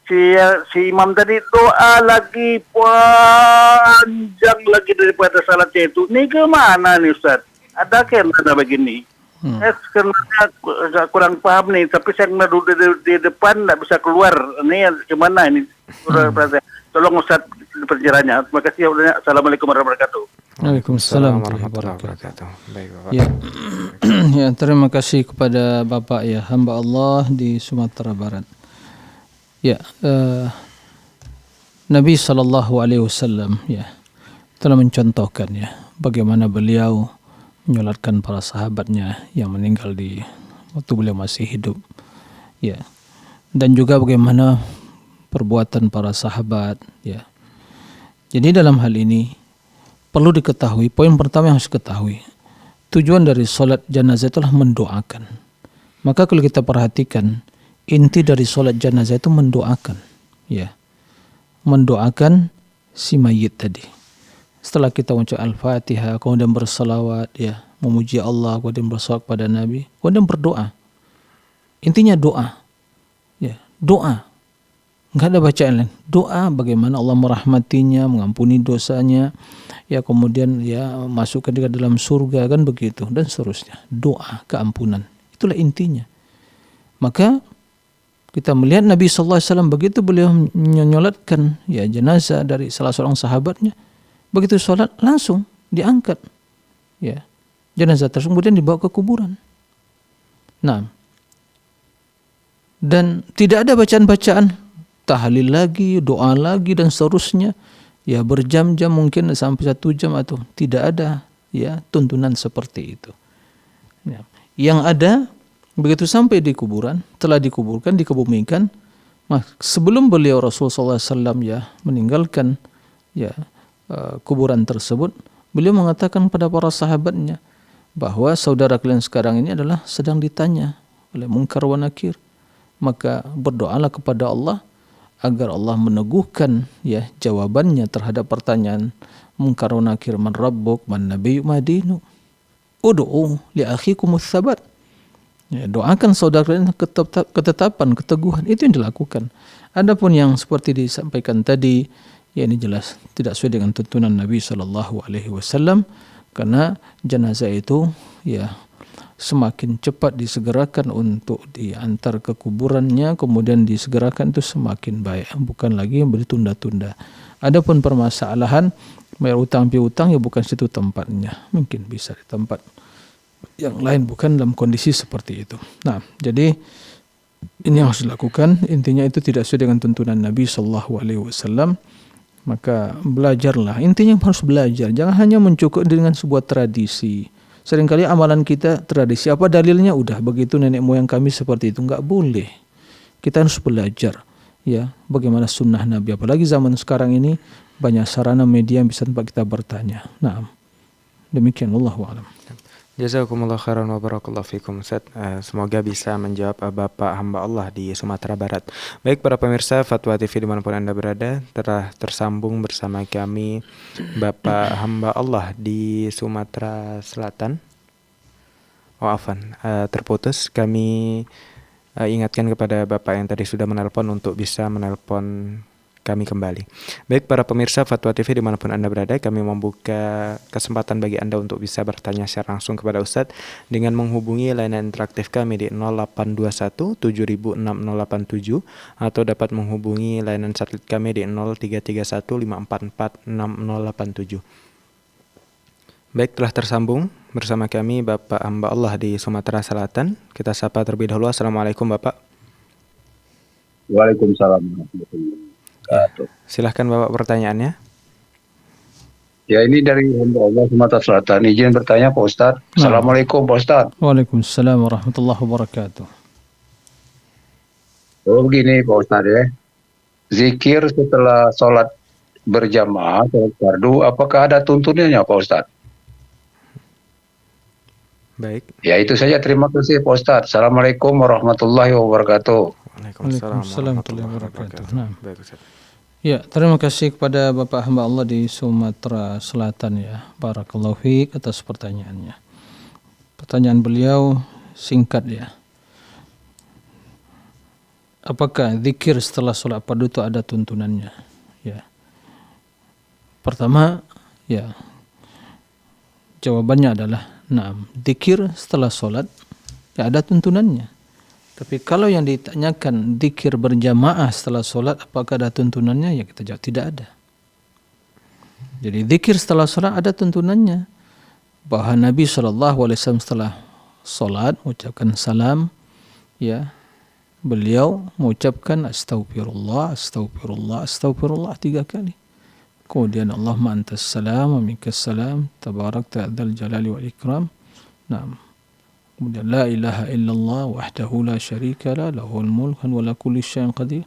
Speaker 7: si imam tadi doa lagi panjang lagi daripada salatnya itu. Ini kemana nih Ustaz? Ada kemana begini? Saya sebenarnya kurang paham nih, tapi saya duduk di depan tidak bisa keluar. Ini gimana ini? Tolong Ustaz penjelasannya. Terima kasih. Assalamualaikum warahmatullahi wabarakatuh.
Speaker 5: Waalaikumsalam warahmatullahi wabarakatuh.
Speaker 4: Baik Bapak.
Speaker 5: Ya. Ya, terima kasih kepada Bapak ya, hamba Allah di Sumatera Barat. Ya, Nabi SAW ya telah mencontohkan ya bagaimana beliau menyolatkan para sahabatnya yang meninggal di waktu beliau masih hidup, ya, dan juga bagaimana perbuatan para sahabat, ya. Jadi dalam hal ini perlu diketahui, poin pertama yang harus diketahui, tujuan dari solat jenazah itulah mendoakan. Maka kalau kita perhatikan, inti dari solat jenazah itu mendoakan, ya, mendoakan si mayit tadi. Setelah kita membaca Al-Fatihah, kemudian bersalawat, ya, memuji Allah, kemudian bersalawat pada Nabi, kemudian berdoa. Intinya doa, ya, doa. Enggak ada bacaan lain. Doa bagaimana Allah merahmatinya, mengampuni dosanya, ya, kemudian ya masukkan dia ke dalam surga, kan begitu, dan seterusnya. Doa keampunan. Itulah intinya. Maka kita melihat Nabi SAW begitu beliau menyolatkan ya jenazah dari salah seorang sahabatnya. Begitu sholat langsung diangkat, ya, jenazah tersebut kemudian dibawa ke kuburan. Nah, dan tidak ada bacaan-bacaan tahlil lagi, doa lagi dan seterusnya, ya, berjam-jam mungkin sampai 1 jam atau tidak ada ya tuntunan seperti itu. Ya. Yang ada begitu sampai di kuburan, telah dikuburkan, dikebumikan, sebelum beliau Rasulullah SAW ya meninggalkan ya kuburan tersebut, beliau mengatakan pada para sahabatnya bahwa saudara kalian sekarang ini adalah sedang ditanya oleh Munkar wa Nakir, maka berdoalah kepada Allah agar Allah meneguhkan ya jawabannya terhadap pertanyaan Munkar wa Nakir, man rabbuk, man nabiyyu, ma dinu, ud'u li akhikumus sabat. Ya, doakan saudara kalian ketetapan, keteguhan, itu yang dilakukan. Adapun yang seperti disampaikan tadi, ya ini jelas tidak sesuai dengan tuntunan Nabi SAW, karena jenazah itu ya semakin cepat disegerakan untuk diantar ke kuburannya, kemudian disegerakan itu semakin baik, bukan lagi yang ditunda-tunda. Adapun permasalahan bayar utang piutang ya bukan situ tempatnya. Mungkin bisa di tempat yang lain, bukan dalam kondisi seperti itu. Nah, jadi ini yang harus dilakukan. Intinya itu tidak sesuai dengan tuntunan Nabi Shallallahu Alaihi Wasallam. Maka belajarlah. Intinya harus belajar. Jangan hanya mencukup dengan sebuah tradisi. Seringkali amalan kita tradisi. Apa dalilnya? Udah begitu nenek moyang kami seperti itu. Nggak boleh. Kita harus belajar. Ya, bagaimana sunnah Nabi. Apalagi zaman sekarang ini banyak sarana media yang bisa tempat kita bertanya. Nah, demikian. Wallahu a'lam.
Speaker 4: Jazakumullah khairan wa barakallahu fikum Ustaz. Semoga bisa menjawab Bapak hamba Allah di Sumatera Barat. Baik para pemirsa Fatwa TV dimanapun Anda berada, telah tersambung bersama kami Bapak hamba Allah di Sumatera Selatan. Terputus. Kami ingatkan kepada Bapak yang tadi sudah menelpon untuk bisa menelpon kami kembali. Baik para pemirsa Fatwa TV dimanapun Anda berada, kami membuka kesempatan bagi Anda untuk bisa bertanya secara langsung kepada Ustadz dengan menghubungi layanan interaktif kami di 0821 706087 atau dapat menghubungi layanan satelit kami di 0331 544 6087. Baik, telah tersambung bersama kami Bapak hamba Allah di Sumatera Selatan. Kita sapa terlebih dahulu. Assalamualaikum Bapak.
Speaker 8: Waalaikumsalam warahmatullahi wabarakatuh.
Speaker 4: Silahkan Bapak pertanyaannya.
Speaker 8: Ya, ini dari hamba Allah Sumatera Selatan. Izin bertanya Pak Ustadz. Assalamualaikum Pak Ustadz.
Speaker 5: Waalaikumsalam warahmatullahi wabarakatuh.
Speaker 8: Oh begini Pak Ustadz ya. Zikir setelah sholat berjamaah, sholat fardu, apakah ada tuntunannya Pak Ustadz?
Speaker 4: Baik.
Speaker 8: Ya itu saja, terima kasih Pak Ustadz. Assalamualaikum warahmatullahi wabarakatuh.
Speaker 4: Waalaikumsalam warahmatullahi wabarakatuh.
Speaker 5: Nah.
Speaker 4: Baik Ustaz.
Speaker 5: Ya, terima kasih kepada Bapak hamba Allah di Sumatera Selatan ya. Barakallahu fiik atas pertanyaannya. Pertanyaan beliau singkat ya. Apakah zikir setelah sholat fardu itu ada tuntunannya? Ya. Pertama, ya. Jawabannya adalah na'am. Zikir setelah sholat ya ada tuntunannya. Tapi kalau yang ditanyakan zikir berjamaah setelah sholat apakah ada tuntunannya? Ya kita jawab tidak ada. Jadi zikir setelah sholat ada tuntunannya. Bahwa Nabi SAW setelah sholat mengucapkan salam, ya beliau mengucapkan astagfirullah, astagfirullah, astagfirullah 3 kali. Kemudian Allahumma antas salam wa minkas salam tabarakta dzal jalali wal ikram. Naam. Kemudian la ilaha illallah wahdahu la syarika la lahul mulku wa la kulli syai'in qadir.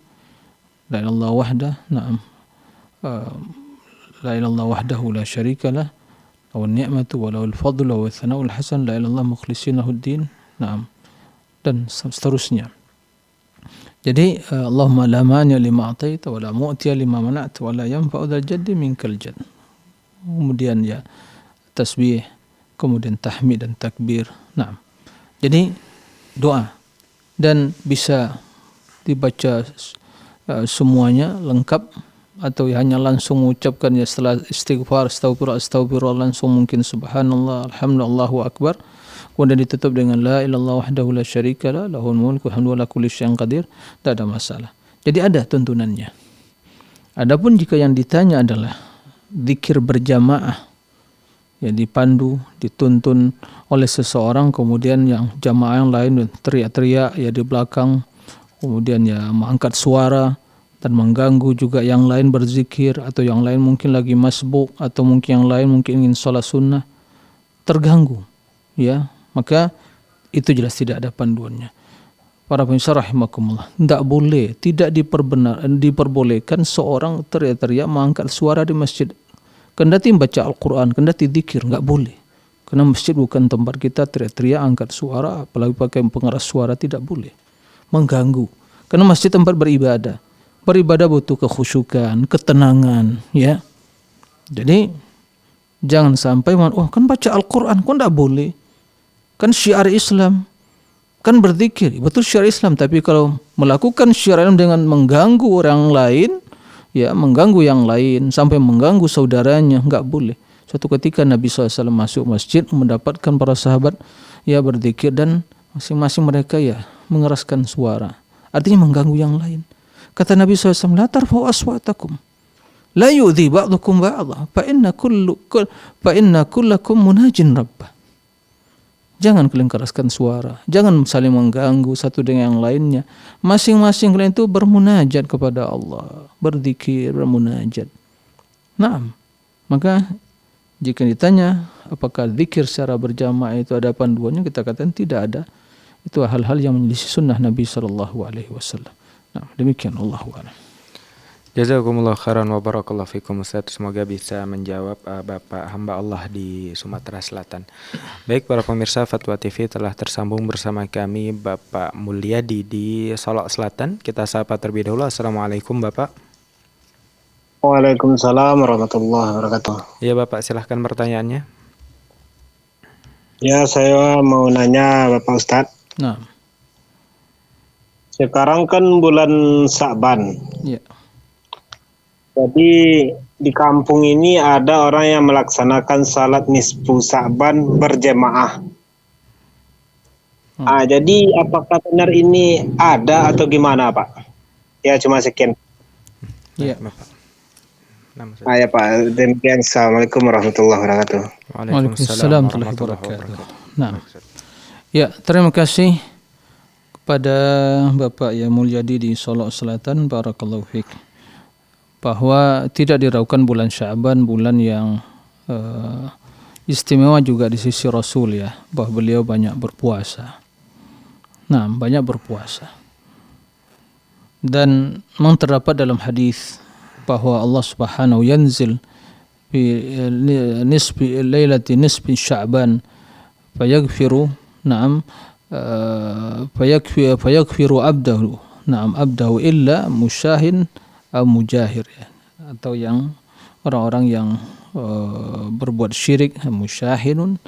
Speaker 5: La ilaha illallah wahdah. Naam. La ilaha illallah wahdahu la syarika la lahul ni'matu wa lahul fadlu wa thana'ul hasan. La ilaha illallah mukhlishina lahud-din. Naam. Dan seterusnya. Jadi Allahumma la mani'a lima a'taita wa la mu'tiya lima mana'ta wa la yanfa'u dzal jaddi minkal jadd. Kemudian ya tasbih, kemudian tahmid dan takbir. Naam. Jadi doa dan bisa dibaca semuanya lengkap atau hanya langsung mengucapkan ya setelah istighfar astagfirullah langsung mungkin subhanallah alhamdulillah Allahu akbar. Kemudian ditutup dengan la ilallah wahdahu la syarika la lahul mulku wa la kulli syai'in qadir, tidak ada masalah. Jadi ada tuntunannya. Adapun jika yang ditanya adalah zikir berjamaah, ya dipandu, dituntun oleh seseorang, kemudian yang jamaah yang lain teriak-teriak ya di belakang, kemudian ya mengangkat suara dan mengganggu juga yang lain berzikir, atau yang lain mungkin lagi masbuk, atau mungkin yang lain mungkin ingin sholat sunnah, terganggu, ya maka itu jelas tidak ada panduannya. Para pemirsa rahimakumullah, tidak diperbolehkan seorang teriak-teriak mengangkat suara di masjid. Kendati baca Al-Quran, kendati zikir, enggak boleh. Karena masjid bukan tempat kita teriak-teriak, angkat suara, apalagi pakai pengeras suara, tidak boleh. Mengganggu. Karena masjid tempat beribadah. Beribadah butuh kekhusyukan, ketenangan, ya. Jadi jangan sampai kan baca Al-Quran, kok enggak boleh? Kan syiar Islam, kan berzikir, betul syiar Islam, tapi kalau melakukan syiar Islam dengan mengganggu orang lain, ya mengganggu yang lain sampai mengganggu saudaranya, enggak boleh. Suatu ketika Nabi SAW masuk masjid mendapatkan para sahabat ya berzikir dan masing-masing mereka ya mengeraskan suara, artinya mengganggu yang lain. Kata Nabi SAW, la tarfa'u aswatakum, La yu'dhi ba'dukum ba'dha fa inna kullakum munajin rabbah. Jangan kalian keraskan suara, jangan saling mengganggu satu dengan yang lainnya. Masing-masing kalian itu bermunajat kepada Allah, berzikir, bermunajat. Naam. Maka jika ditanya apakah zikir secara berjamaah itu ada panduannya, kita katakan tidak ada. Itu hal-hal yang menyelisih sunnah Nabi sallallahu alaihi wasallam. Nah, demikian Allahu a'lam.
Speaker 4: Jazakumullah khairan wa barakallahu fikum Ustaz. Semoga bisa menjawab Bapak hamba Allah di Sumatera Selatan. Baik para pemirsa, Fatwa TV telah tersambung bersama kami Bapak Mulyadi di Solok Selatan. Kita sapa terlebih dahulu. Assalamualaikum Bapak.
Speaker 2: Waalaikumsalam warahmatullahi wabarakatuh.
Speaker 4: Ya Bapak, silahkan pertanyaannya.
Speaker 2: Ya, saya mau nanya Bapak Ustadz.
Speaker 5: Nah,
Speaker 2: Sekarang kan bulan Sa'ban.
Speaker 5: ya.
Speaker 2: Jadi di kampung ini ada orang yang melaksanakan salat nisfu Sa'ban berjamaah. Jadi apakah benar ini ada atau gimana Pak? Ya cuma sekian.
Speaker 5: Iya.
Speaker 4: Bapak. Nama saya.
Speaker 2: Ya Pak, demikian. Assalamualaikum warahmatullahi wabarakatuh.
Speaker 5: Waalaikumsalam warahmatullahi wabarakatuh. Nah, ya, terima kasih kepada Bapak yang Mulyadi di Solok Selatan, barakallahu fiik, bahwa tidak diraukan bulan Sya'ban, bulan yang istimewa juga di sisi Rasul ya, bahwa beliau banyak berpuasa. Nah, banyak berpuasa. Dan memang terdapat dalam hadis bahwa Allah Subhanahu yanzil fi nisbi lailati nisbi Sya'ban fayaghfiru fayaghfiru abdahu abdahu illa musyahin atau mujahir ya. Atau yang orang-orang yang berbuat syirik, musyahinun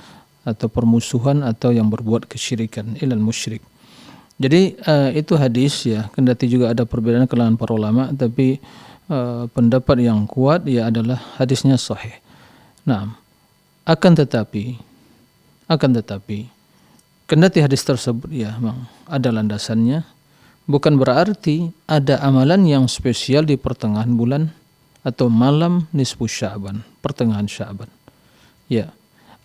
Speaker 5: atau permusuhan, atau yang berbuat kesyirikan, ilal musyrik. Jadi itu hadis ya, kendati juga ada perbedaan kalangan para ulama, tapi pendapat yang kuat ya adalah hadisnya sahih. Nah, akan tetapi kendati hadis tersebut ya memang ada landasannya, bukan berarti ada amalan yang spesial di pertengahan bulan atau malam nisfu Sya'ban, pertengahan Sya'ban. Ya.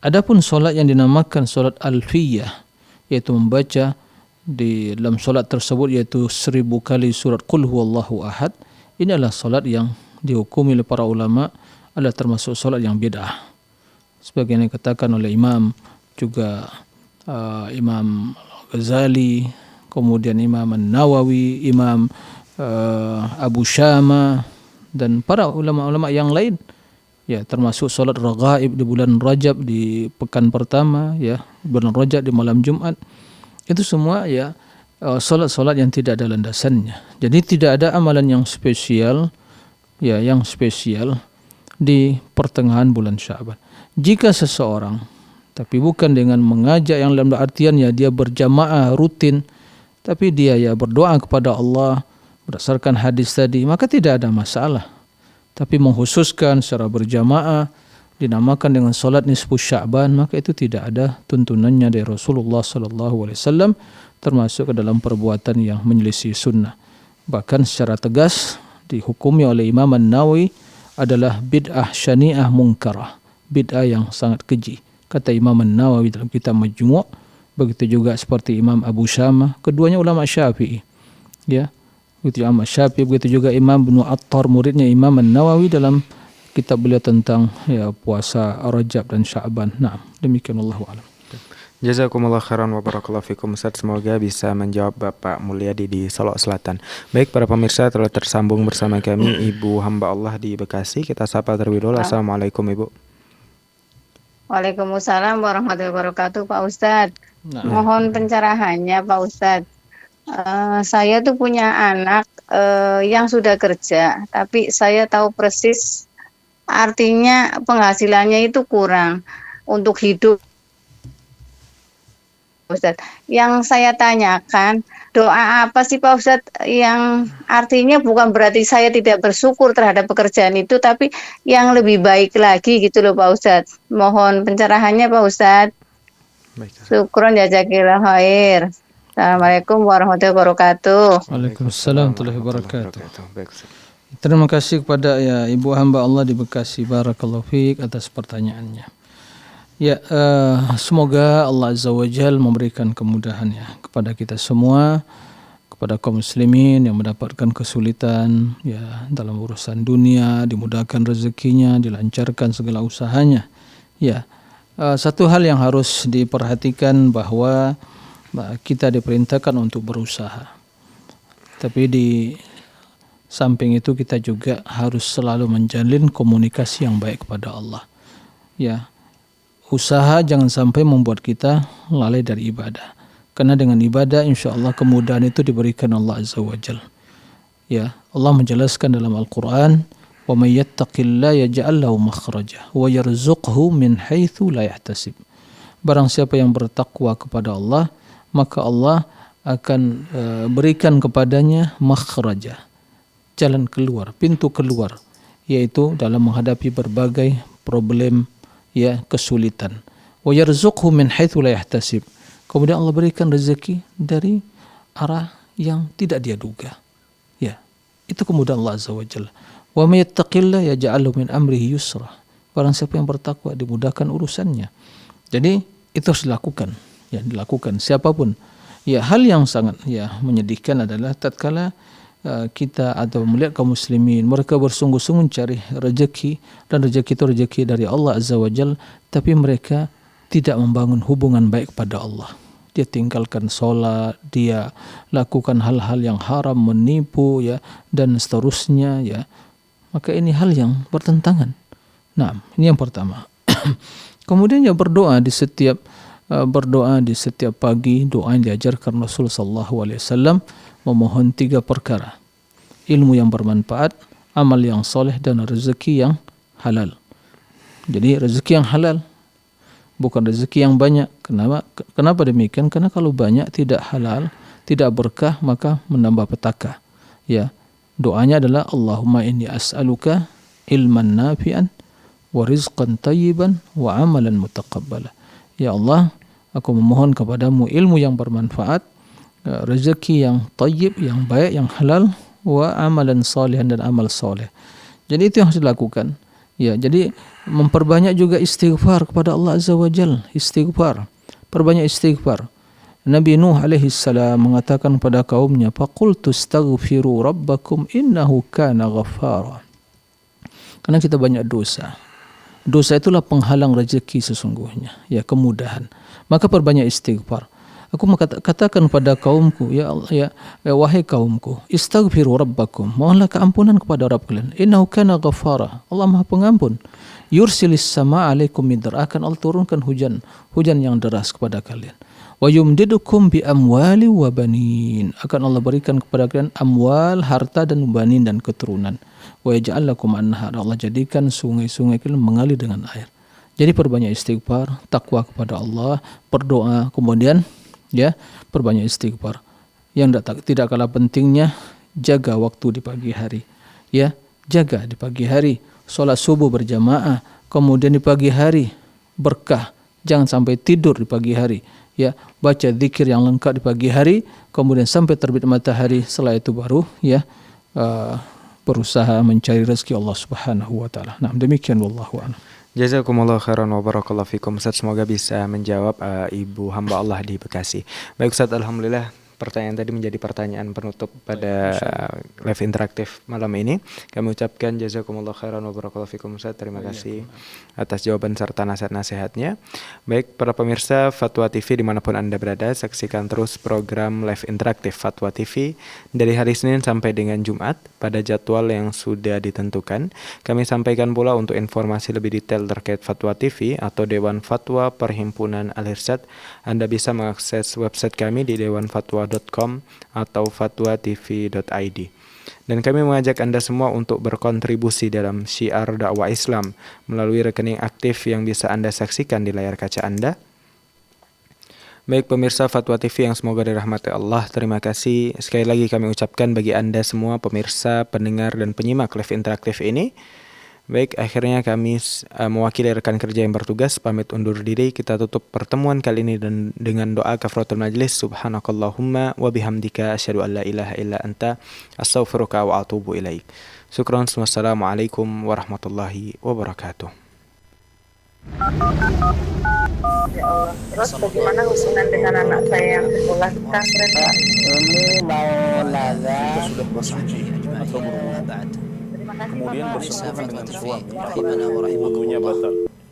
Speaker 5: Adapun solat yang dinamakan solat alfiyah, yaitu membaca di dalam solat tersebut yaitu 1000 kali surat Qul huwallahu ahad, ini adalah solat yang dihukumi oleh para ulama adalah termasuk solat yang bid'ah. Sebagaimana dikatakan oleh Imam juga Imam Ghazali, kemudian Imam An-Nawawi, Imam Abu Syama, dan para ulama-ulama yang lain ya, termasuk solat raghaib di bulan Rajab di pekan pertama ya, bulan Rajab di malam Jumat. Itu semua ya solat-solat yang tidak ada landasannya. Jadi tidak ada amalan yang spesial ya, yang spesial di pertengahan bulan Sya'ban. Jika seseorang, tapi bukan dengan mengajak yang dalam artian ya dia berjamaah rutin, tapi dia ya berdoa kepada Allah berdasarkan hadis tadi, maka tidak ada masalah. Tapi mengkhususkan secara berjamaah dinamakan dengan solat nisfu Sya'ban, maka itu tidak ada tuntunannya dari Rasulullah SAW, termasuk ke dalam perbuatan yang menyelisih sunnah. Bahkan secara tegas dihukumi oleh Imam An-Nawawi adalah bid'ah syani'ah munkarah, bid'ah yang sangat keji, kata Imam An-Nawawi dalam kitab Majmu'. Begitu juga seperti Imam Abu Syama, keduanya ulama Syafi'i ya. Begitu Imam Syafi'i, begitu juga Imam Ibnu Attar, muridnya Imam An-Nawawi, dalam kitab beliau tentang ya puasa Rajab dan Sya'ban. Nah, demikian Allahu a'lam.
Speaker 4: Jazakumullah khairan wa barakallahu fikum Ustaz. Semoga bisa menjawab Bapak Mulyadi di Solok Selatan. Baik para pemirsa, telah tersambung bersama kami Ibu hamba Allah di Bekasi. Kita sapa terlebih dahulu. Assalamualaikum Ibu.
Speaker 1: Waalaikumsalam warahmatullahi wabarakatuh Pak Ustadz.
Speaker 5: Nah,
Speaker 1: Mohon pencerahannya Pak Ustadz. Saya tuh punya anak yang sudah kerja, tapi saya tahu persis artinya penghasilannya itu kurang untuk hidup. Ustadz, yang saya tanyakan, doa apa sih Pak Ustadz yang artinya bukan berarti saya tidak bersyukur terhadap pekerjaan itu, tapi yang lebih baik lagi gitu loh Pak Ustadz. Mohon pencerahannya Pak Ustadz. Syukron jazakillah khair. Assalamualaikum warahmatullahi wabarakatuh.
Speaker 5: Waalaikumsalam warahmatullahi wabarakatuh.
Speaker 4: Baik.
Speaker 5: Terima kasih kepada ya ibu hamba Allah di Bekasi, barakallahu fiik atas pertanyaannya. Ya, semoga Allah Azza wa Jal memberikan kemudahan ya kepada kita semua, kepada kaum muslimin yang mendapatkan kesulitan ya dalam urusan dunia, dimudahkan rezekinya, dilancarkan segala usahanya. Ya, satu hal yang harus diperhatikan bahwa kita diperintahkan untuk berusaha. Tapi di samping itu kita juga harus selalu menjalin komunikasi yang baik kepada Allah. Ya, usaha jangan sampai membuat kita lalai dari ibadah. Karena dengan ibadah insya Allah kemudahan itu diberikan Allah Azza wa Jal. Ya, Allah menjelaskan dalam Al-Quran, wa may yattaqillaha yaj'al lahu makhraja wa yarzuqhu min haitsu la yahtasib. Barang siapa yang bertakwa kepada Allah, maka Allah akan berikan kepadanya makhraja, jalan keluar, pintu keluar, yaitu dalam menghadapi berbagai problem ya kesulitan. Wa yarzuqhu min haitsu la yahtasib. Kemudian Allah berikan rezeki dari arah yang tidak dia duga. Ya, itu kemudahan Allah Azza wa Jalla. Wa may yattaqillah yaj'al min amrihi yusra. Barang siapa yang bertakwa dimudahkan urusannya. Jadi itu harus dilakukan, ya dilakukan siapapun. Ya, hal yang sangat ya menyedihkan adalah tatkala kita atau melihat kaum muslimin mereka bersungguh-sungguh mencari rezeki, dan rezeki itu rezeki dari Allah Azza wa Jalla, tapi mereka tidak membangun hubungan baik pada Allah. Dia tinggalkan sholat, dia lakukan hal-hal yang haram, menipu ya dan seterusnya ya. Maka ini hal yang bertentangan. Nah, ini yang pertama. Kemudian ya berdoa di setiap pagi, doa yang diajarkan Rasul sallallahu alaihi wasallam, memohon 3 perkara. Ilmu yang bermanfaat, amal yang soleh, dan rezeki yang halal. Jadi rezeki yang halal, bukan rezeki yang banyak. Kenapa demikian? Karena kalau banyak tidak halal, tidak berkah, maka menambah petaka. Ya, doanya adalah Allahumma inni as'aluka ilman nafi'an wa rizqan tayyiban wa amalan mutaqabbala. Ya Allah, aku memohon kepadamu ilmu yang bermanfaat, rezeki yang tayyib, yang baik, yang halal, wa amalan salihan, dan amal soleh. Jadi itu yang harus dilakukan. Ya, jadi memperbanyak juga istighfar kepada Allah Azza wa Jalla. Istighfar, perbanyak istighfar. Nabi Nuh alaihi salam mengatakan pada kaumnya, faqultu astaghfiru rabbakum innahu kana ghaffara. Karena kita banyak dosa. Dosa itulah penghalang rezeki sesungguhnya, ya kemudahan. Maka perbanyak istighfar. Aku katakan pada kaumku, ya Allah, ya wahai kaumku, istaghfiru rabbakum, mohonlah keampunan kepada Rabb kalian. Innahu kana ghaffara. Allah Maha Pengampun. Yursilis sama alaikum midra, akan Allah turunkan hujan yang deras kepada kalian. Wa yumdidukum bi amwali wa banin, akan Allah berikan kepada kalian amwal, harta, dan banin, dan keturunan. Wa yaj'al lakum anhar, Allah jadikan sungai-sungai kalian mengalir dengan air. Jadi perbanyak istighfar, takwa kepada Allah, berdoa, kemudian ya perbanyak istighfar. Yang tidak kalah pentingnya, jaga waktu di pagi hari. Ya, jaga di pagi hari, sholat subuh berjamaah, kemudian di pagi hari berkah, jangan sampai tidur di pagi hari. Ya, baca zikir yang lengkap di pagi hari, kemudian sampai terbit matahari, setelah itu baru ya berusaha mencari rezeki Allah Subhanahu wa taala. Nah, demikian wallahu a'lam.
Speaker 4: Jazakumullah khairan wa barakallahu fikum. Ustaz, semoga bisa menjawab ibu hamba Allah di Bekasi. Baik Ustaz, alhamdulillah pertanyaan tadi menjadi pertanyaan penutup pada live interaktif malam ini. Kami ucapkan jazakumullah khairan wa barakallahu fikum Ustaz. Terima kasih atas jawaban serta nasihat-nasihatnya. Baik para pemirsa Fatwa TV dimanapun Anda berada, saksikan terus program live interaktif Fatwa TV dari hari Senin sampai dengan Jumat pada jadwal yang sudah ditentukan. Kami sampaikan pula untuk informasi lebih detail terkait Fatwa TV atau Dewan Fatwa Perhimpunan Al-Irsyad, Anda bisa mengakses website kami di dewanfatwa.com atau fatwatv.id. Dan kami mengajak Anda semua untuk berkontribusi dalam syiar dakwah Islam melalui rekening aktif yang bisa Anda saksikan di layar kaca Anda. Baik pemirsa Fatwa TV yang semoga dirahmati Allah, terima kasih sekali lagi kami ucapkan bagi Anda semua pemirsa, pendengar, dan penyimak live interaktif ini. Baik, akhirnya kami mewakili rekan kerja yang bertugas pamit undur diri. Kita tutup pertemuan kali ini dengan doa kafaratul majlis. Subhanakallahumma wa bihamdika asyhadu an la ilaha illa anta astaghfiruka wa atubu ilaik. Syukran. Wassalamualaikum warahmatullahi wabarakatuh.
Speaker 9: Ya Allah. Terus bagaimana hubungan dengan anak saya yang sekolah di pesantren, Pak?
Speaker 10: Ini mau nanya.
Speaker 3: Jika sudah bersuci atau berwudu,
Speaker 9: Terima kasih,
Speaker 3: kemudian
Speaker 9: Bapak.
Speaker 3: bersentuhan dengan suami, wudunya batal.